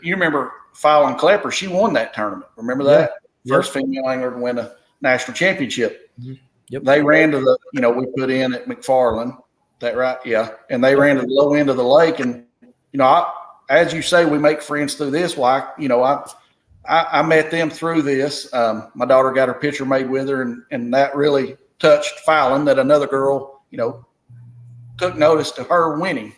you remember Fallon Klepper, she won that tournament. Remember that? Yeah. First female angler to win a national championship. Mm-hmm. Yep. They ran to we put in at McFarland. That right? Yeah. And they ran to the low end of the lake. And, as you say, we make friends through this. Well, I met them through this. My daughter got her picture made with her, and that really touched Fallon that another girl, took notice to her winning.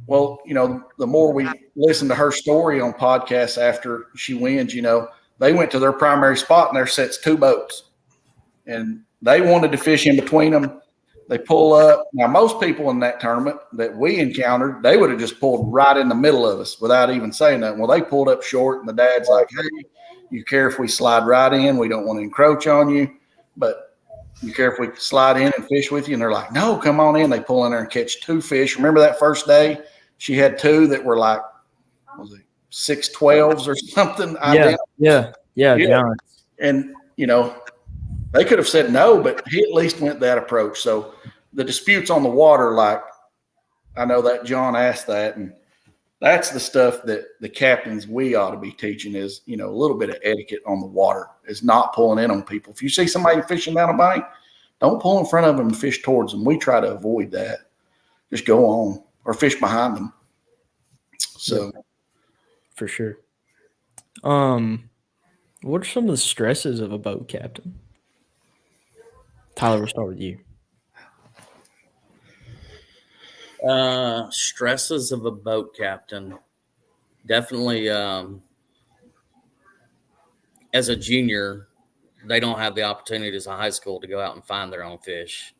Well, the more we listen to her story on podcasts after she wins, they went to their primary spot and there sits 2 boats. And they wanted to fish in between them. They pull up. Now, most people in that tournament that we encountered, they would have just pulled right in the middle of us without even saying nothing. Well, they pulled up short, and the dad's like, "Hey, you care if we slide right in? We don't want to encroach on you, but you care if we slide in and fish with you?" And they're like, "No, come on in." They pull in there and catch 2 fish. Remember that first day? She had 2 that were like, 612s or something. Yeah. Giants. And, they could have said no, but he at least went that approach. So the disputes on the water, like I know that John asked that, and that's the stuff that the captains we ought to be teaching is, a little bit of etiquette on the water is not pulling in on people. If you see somebody fishing down a bank, don't pull in front of them and fish towards them. We try to avoid that. Just go on or fish behind them. So for sure. What are some of the stresses of a boat captain? Tyler, we'll start with you. Stresses of a boat captain. Definitely, as a junior, they don't have the opportunity as a high school to go out and find their own fish.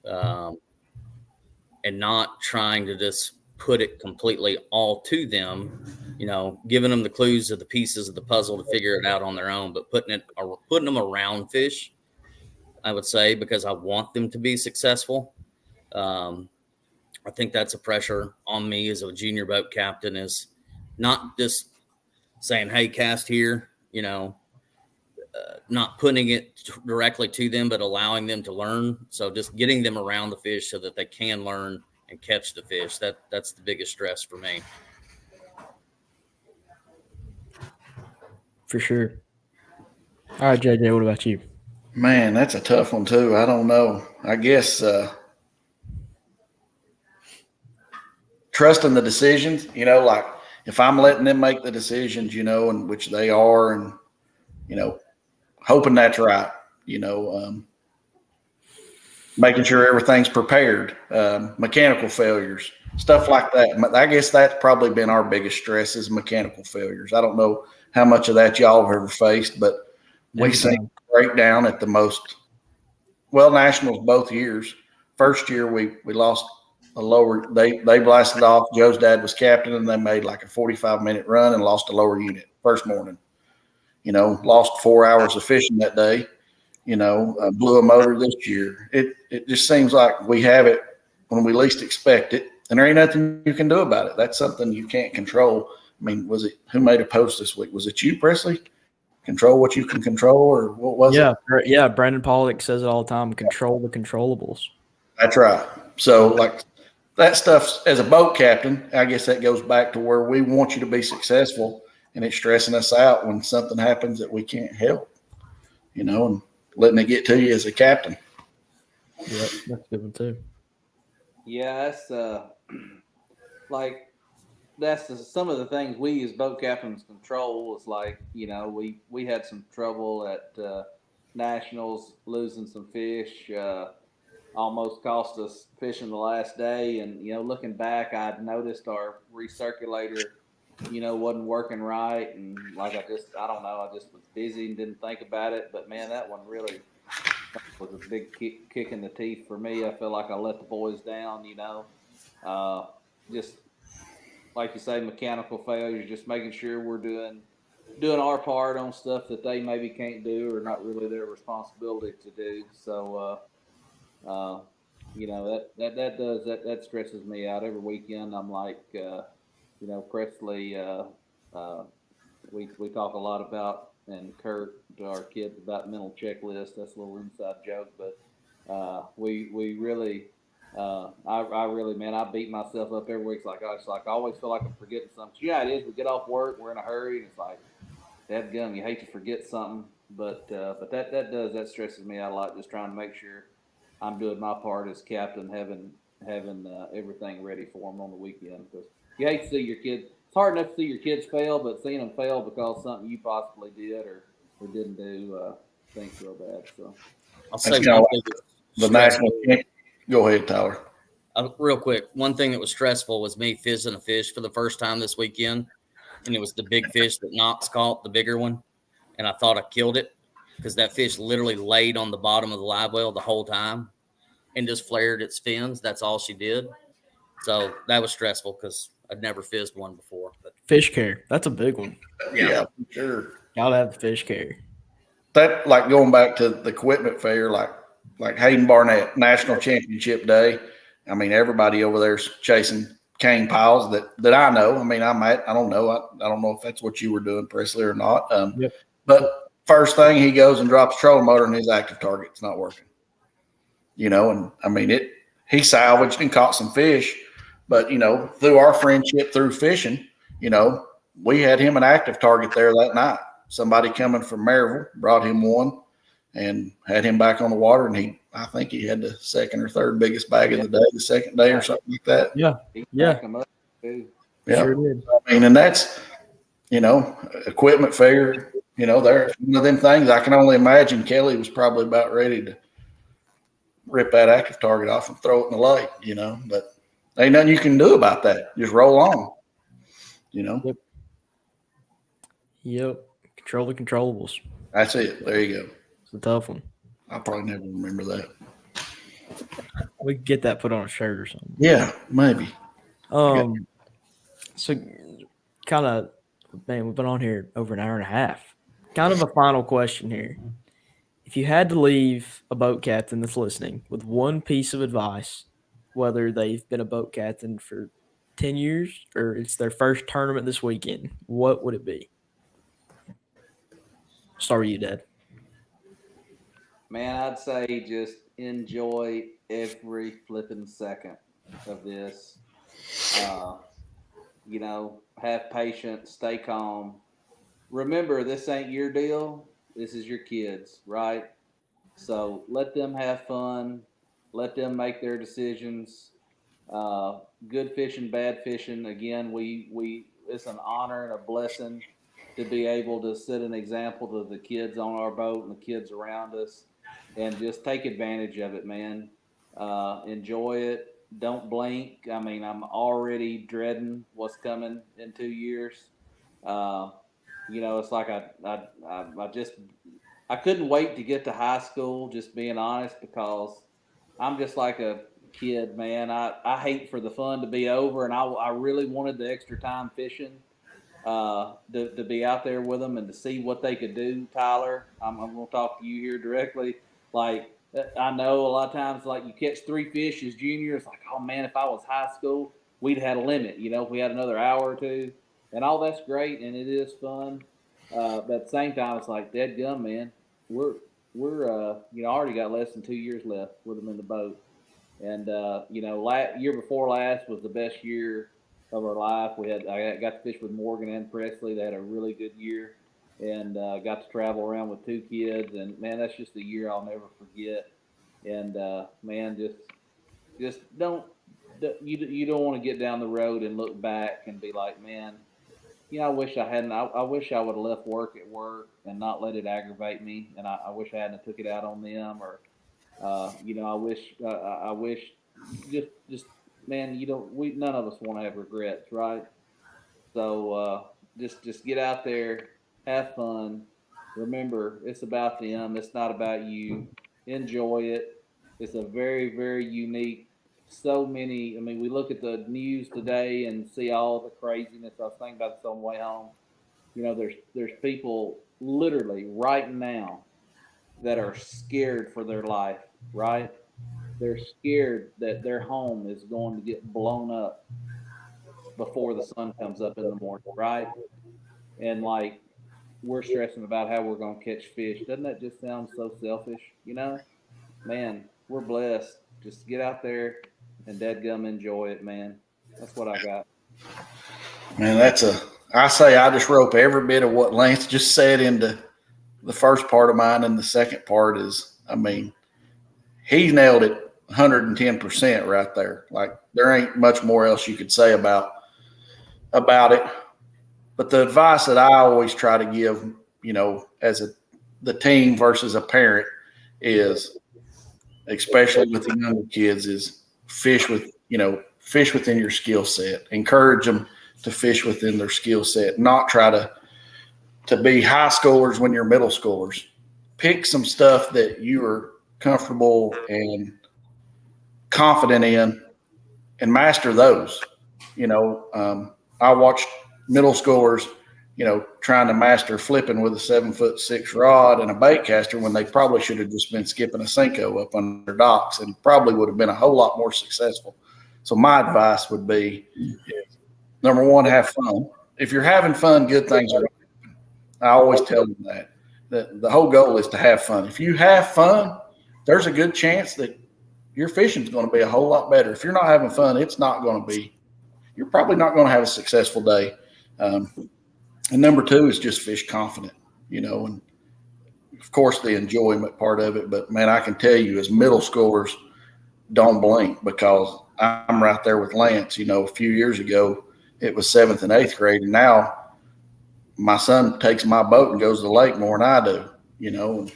And not trying to just put it completely all to them, giving them the clues of the pieces of the puzzle to figure it out on their own, but putting them around fish, I would say, because I want them to be successful. I think that's a pressure on me as a junior boat captain, is not just saying, hey, cast here, not putting it directly to them, but allowing them to learn. So just getting them around the fish so that they can learn and catch the fish. That's the biggest stress for me. For sure. All right, JJ, what about you? Man, that's a tough one too. I don't know. I guess trusting the decisions, like if I'm letting them make the decisions, and which they are, and, hoping that's right, making sure everything's prepared, mechanical failures, stuff like that. I guess that's probably been our biggest stress is mechanical failures. I don't know how much of that y'all have ever faced, but we seem to break down at the most. Well, nationals both years. First year we lost a lower. They blasted off. Joe's dad was captain, and they made like a 45-minute run and lost a lower unit first morning. Lost 4 hours of fishing that day. Blew a motor this year. It just seems like we have it when we least expect it, and there ain't nothing you can do about it. That's something you can't control. I mean, who made a post this week? Was it you, Presley? Control what you can control, or what was it? Yeah. Brandon Pollock says it all the time. Control the controllables. That's right. So, like that stuff, as a boat captain, I guess that goes back to where we want you to be successful, and it's stressing us out when something happens that we can't help. And letting it get to you as a captain. Yeah, that's a good one too. Yeah, that's some of the things we as boat captains control. Is like, we had some trouble at nationals, losing some fish, almost cost us fishing the last day. And, looking back, I'd noticed our recirculator, wasn't working right. And like, I don't know, I just was busy and didn't think about it. But man, that one really was a big kick in the teeth for me. I feel like I let the boys down, just like you say, mechanical failures, just making sure we're doing our part on stuff that they maybe can't do or not really their responsibility to do. So, that stresses me out every weekend. I'm like, Presley, we talk a lot about, and Kurt, to our kids, about mental checklist. That's a little inside joke, but we really, I really, man, I beat myself up every week. It's like I always feel like I'm forgetting something. Yeah, it is. We get off work, we're in a hurry, and it's like, dadgum, you hate to forget something, but that stresses me out a lot. Just trying to make sure I'm doing my part as captain, having everything ready for them on the weekend, because you hate to see your kids. It's hard enough to see your kids fail, but seeing them fail because something you possibly did or didn't do, stinks real bad. So I'll say one thing. The national. Go ahead, Tyler. Real quick, one thing that was stressful was me fizzing a fish for the first time this weekend, and it was the big fish that Knox caught, the bigger one, and I thought I killed it because that fish literally laid on the bottom of the live well the whole time and just flared its fins. That's all she did. So that was stressful because I'd never fizzed one before. But fish care, that's a big one. Yeah, sure. Gotta have the fish care. That, like, going back to the equipment fair, like Hayden Barnett National Championship Day. I mean, everybody over there's chasing cane piles that I know. I mean, I don't know. I don't know if that's what you were doing, Presley, or not. Yep. But first thing, he goes and drops a trolling motor and his active target's not working. And I mean, he salvaged and caught some fish, but, through our friendship, through fishing, we had him an active target there that night. Somebody coming from Maryville brought him one and had him back on the water. And I think he had the second or third biggest bag of the day, the second day or something like that. Yeah. Yeah. Sure did. I mean, and that's, equipment failure, they're one of them things. I can only imagine Kelly was probably about ready to rip that active target off and throw it in the lake, but ain't nothing you can do about that. Just roll on, Yep. Control the controllables. That's it. There you go. It's a tough one. I'll probably never remember that. We could get that put on a shirt or something. Yeah, maybe. So kind of, man, we've been on here over an hour and a half. Kind of a final question here. If you had to leave a boat captain that's listening with one piece of advice, whether they've been a boat captain for 10 years or it's their first tournament this weekend, what would it be? Start with you, Dad. Man, I'd say just enjoy every flipping second of this. Have patience, stay calm. Remember, this ain't your deal. This is your kids, right? So let them have fun. Let them make their decisions. Good fishing, bad fishing. Again, it's an honor and a blessing to be able to set an example to the kids on our boat and the kids around us, and just take advantage of it, man. Enjoy it. Don't blink. I mean, I'm already dreading what's coming in 2 years. It's like I couldn't wait to get to high school, just being honest, because I'm just like a kid, man. I hate for the fun to be over, and I really wanted the extra time fishing to be out there with them and to see what they could do. Tyler, I'm going to talk to you here directly. Like, I know a lot of times, like, you catch 3 fish as junior, it's like, oh man, if I was high school, we'd had a limit, if we had another hour or two, and all that's great and it is fun. But at the same time, it's like, dadgum, man, we're already got less than 2 years left with them in the boat. And, year before last was the best year of our life. I got to fish with Morgan and Presley. They had a really good year, and got to travel around with 2 kids. And man, that's just a year I'll never forget. And man, just don't want to get down the road and look back and be like, man, I wish I hadn't. I wish I would have left work at work and not let it aggravate me. And I wish I hadn't took it out on them, or I wish just man, none of us want to have regrets, right? So just get out there, have fun. Remember, it's about them. It's not about you. Enjoy it. It's a very, very unique. So many. I mean, we look at the news today and see all the craziness. I was thinking about this on the way home. There's people literally right now that are scared for their life, right? They're scared that their home is going to get blown up before the sun comes up in the morning, right? And like, we're stressing about how we're going to catch fish. Doesn't that just sound so selfish? Man, we're blessed. Just get out there and dadgum enjoy it, man. That's what I got. Man, I say I just rope every bit of what Lance just said into the first part of mine, and the second part is, I mean, he nailed it 110% right there. Like, there ain't much more else you could say about it. But the advice that I always try to give, as the team versus a parent is, especially with the younger kids, is fish within your skill set. Encourage them to fish within their skill set. Not try to be high schoolers when you're middle schoolers. Pick some stuff that you are comfortable and confident in and master those. I watched middle schoolers, trying to master flipping with a 7'6" rod and a bait caster when they probably should have just been skipping a Senko up on their docks and probably would have been a whole lot more successful. So my advice would be, number one, have fun. If you're having fun, good things are going to happen. I always tell them that the whole goal is to have fun. If you have fun, there's a good chance that your fishing is going to be a whole lot better. If you're not having fun, you're probably not going to have a successful day. And number two is just fish confident, and of course the enjoyment part of it. But man, I can tell you as middle schoolers, don't blink, because I'm right there with Lance. A few years ago, it was 7th and 8th grade, and now my son takes my boat and goes to the lake more than I do. And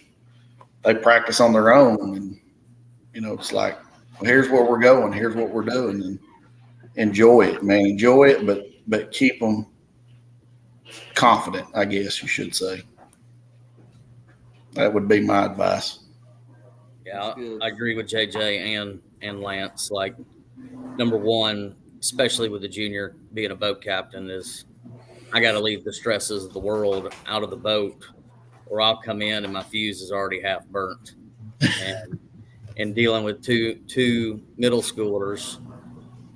they practice on their own, and it's like, well, here's where we're going, here's what we're doing, and enjoy it, man. Enjoy it, but keep them confident, I guess you should say. That would be my advice. Yeah, I agree with JJ and Lance. Like, number one, especially with the junior being a boat captain, is I got to leave the stresses of the world out of the boat, or I'll come in and my fuse is already half burnt. And dealing with two middle schoolers,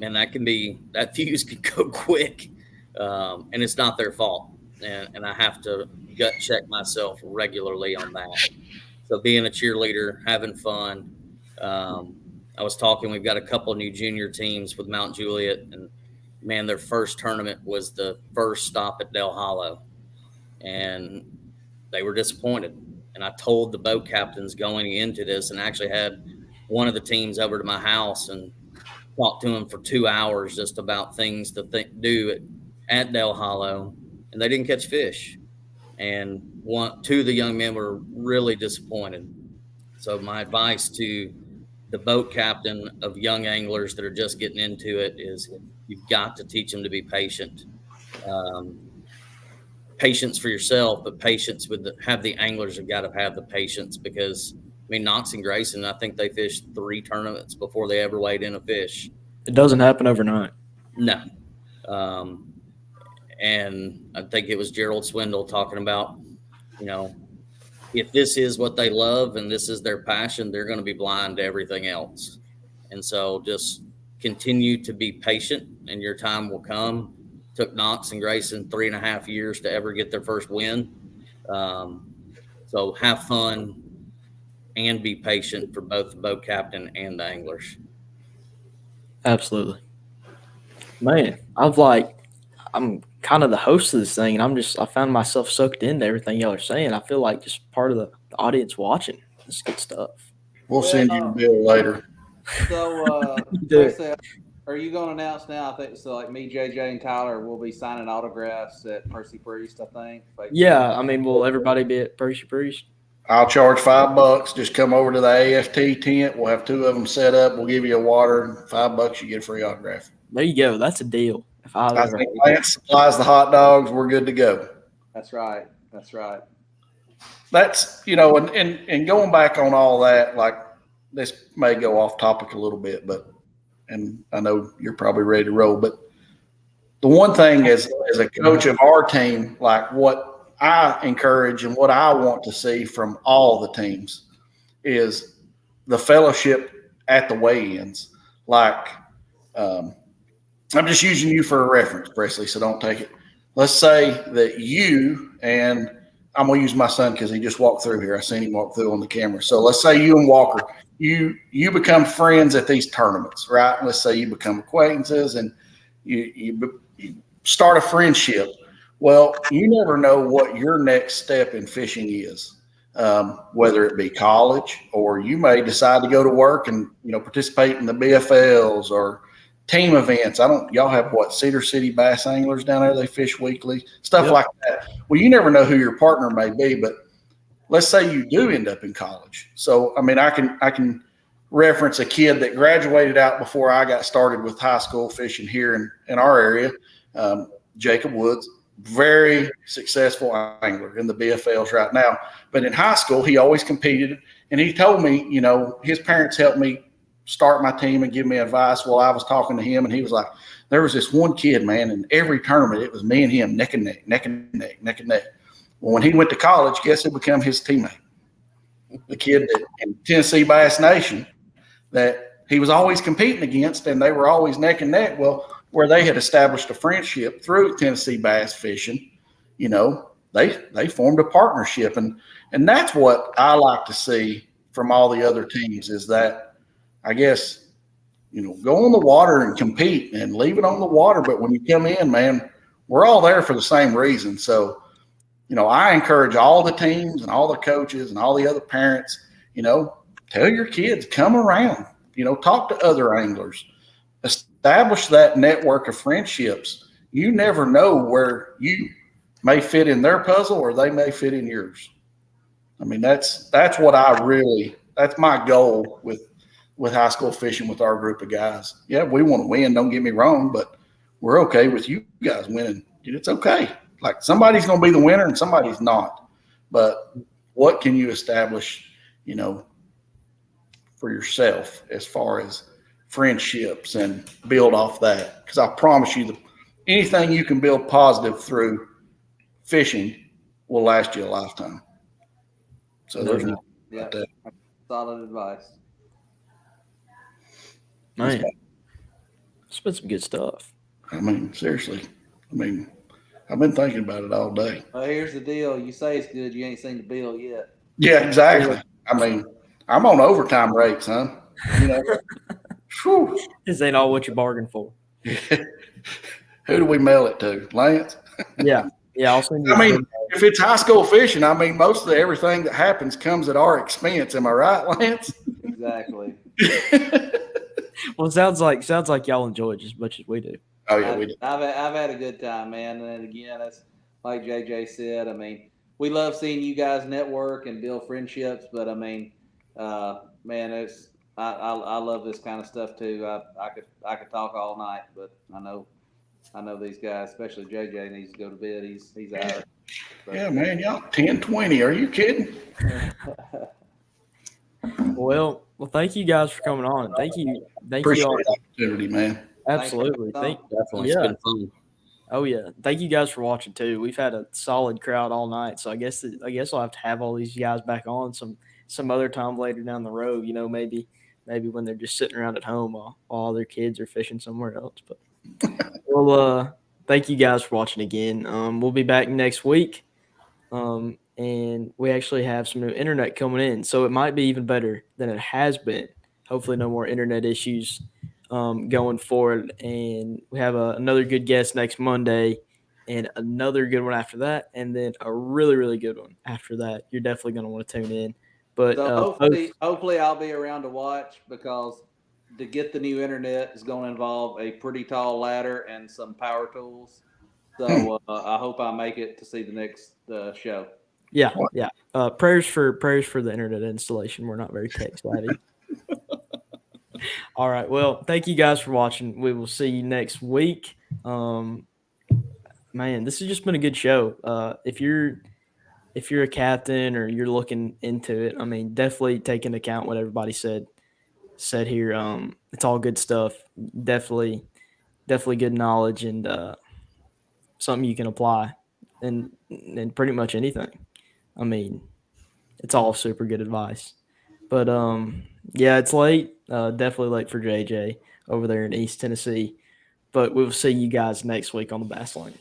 and that fuse can go quick, and it's not their fault. And I have to gut check myself regularly on that. So being a cheerleader, having fun. I was talking, we've got a couple of new junior teams with Mount Juliet, and man, their first tournament was the first stop at Del Hollow, and they were disappointed. And I told the boat captains going into this, and actually had one of the teams over to my house and talked to them for 2 hours just about things to do at Del Hollow, and they didn't catch fish. And two of the young men were really disappointed. So my advice to the boat captain of young anglers that are just getting into it is you've got to teach them to be patient. Patience for yourself, but patience have the anglers have got to have the patience, because Knox and Grayson, I think they fished 3 tournaments before they ever weighed in a fish. It doesn't happen overnight. No. And I think it was Gerald Swindle talking about, if this is what they love and this is their passion, they're going to be blind to everything else. And so just continue to be patient, and your time will come. Took Knox and Grayson 3.5 years to ever get their first win. So have fun and be patient for both the boat captain and the anglers. Absolutely. Man, I'm kind of the host of this thing, and I found myself sucked into everything y'all are saying. I feel like just part of the audience watching. This is good stuff. We'll send you a bill later. So, are you going to announce now? I think so. Like me, JJ, and Tyler will be signing autographs at Percy Priest, I think. Yeah, will everybody be at Percy Priest? I'll charge $5. Just come over to the AFT tent. We'll have 2 of them set up. We'll give you a water, and $5 you get a free autograph. There you go. That's a deal. I think Lance supplies the hot dogs. We're good to go. That's right. That's and going back on all that, like, this may go off topic a little bit, and I know you're probably ready to roll, but the one thing as a coach of our team, like what I encourage and what I want to see from all the teams is the fellowship at the weigh-ins. Like, I'm just using you for a reference, Presley, so don't take it. Let's say that you and I'm going to use my son because he just walked through here. I seen him walk through on the camera. So let's say you and Walker, you become friends at these tournaments, right? Let's say you become acquaintances and you start a friendship. Well, you never know what your next step in fishing is, whether it be college, or you may decide to go to work and, participate in the BFLs or team events. Y'all have Cedar City Bass Anglers down there? They fish weekly, stuff like that. Well, you never know who your partner may be, but let's say you do end up in college. So, I can reference a kid that graduated out before I got started with high school fishing here in our area, Jacob Woods, very successful angler in the BFLs right now. But in high school, he always competed, and he told me, his parents helped me start my team and give me advice while I was talking to him. And he was like, there was this one kid, man, in every tournament, it was me and him neck and neck, neck and neck, neck and neck. Well, when he went to college, guess who became his teammate? The kid in Tennessee Bass Nation that he was always competing against, and they were always neck and neck. Well, where they had established a friendship through Tennessee bass fishing, you know, they formed a partnership, and that's what I like to see from all the other teams is that, I guess, you know, go on the water and compete and leave it on the water. But when you come in, man, we're all there for the same reason. So, you know, I encourage all the teams and all the coaches and all the other parents, you know, tell your kids, come around, you know, talk to other anglers, establish that network of friendships. You never know where you may fit in their puzzle or they may fit in yours. I mean, that's what that's my goal with high school fishing with our group of guys. Yeah, we want to win, don't get me wrong, but we're okay with you guys winning. It's okay. Like, somebody's going to be the winner and somebody's not. But what can you establish, you know, for yourself as far as friendships and build off that? Because I promise you, anything you can build positive through fishing will last you a lifetime. So there's no about that. Solid advice. Man, it's been some good stuff. I mean, seriously. I mean, I've been thinking about it all day. Well, here's the deal. You say it's good. You ain't seen the bill yet. Yeah, exactly. I mean, I'm on overtime rates, huh? You know, whew. This ain't all what you bargained for. Who do we mail it to? Lance? Yeah. I'll send you. I mean, if it's high school fishing, I mean, most of everything that happens comes at our expense. Am I right, Lance? Exactly. Well, it sounds like y'all enjoy it just as much as we do. Oh yeah, we do. I've had a good time, man. And again, that's like JJ said. I mean, we love seeing you guys network and build friendships. But I mean, man, I love this kind of stuff too. I could talk all night, but I know these guys, especially JJ, needs to go to bed. He's out. But, yeah, man, y'all 10-20. Are you kidding? Well, thank you guys for coming on. Thank you Appreciate all. the opportunity, man. Absolutely. Definitely. Yeah. It's been fun. Oh yeah. Thank you guys for watching too. We've had a solid crowd all night, so I guess I'll have to have all these guys back on some other time later down the road. You know, maybe when they're just sitting around at home while all their kids are fishing somewhere else. But well, thank you guys for watching again. We'll be back next week. And we actually have some new internet coming in, so it might be even better than it has been. Hopefully no more internet issues going forward. And we have another good guest next Monday and another good one after that, and then a really, really good one after that. You're definitely going to want to tune in. But so hopefully I'll be around to watch, because to get the new internet is going to involve a pretty tall ladder and some power tools. So I hope I make it to see the next show. Yeah. Prayers for the internet installation. We're not very tech savvy. All right. Well, thank you guys for watching. We will see you next week. Man, this has just been a good show. If you're a captain or you're looking into it, I mean, definitely take into account what everybody said here. It's all good stuff. Definitely good knowledge and something you can apply in pretty much anything. I mean, it's all super good advice. But yeah, it's late. Definitely late for JJ over there in East Tennessee. But we'll see you guys next week on the Bass Lane.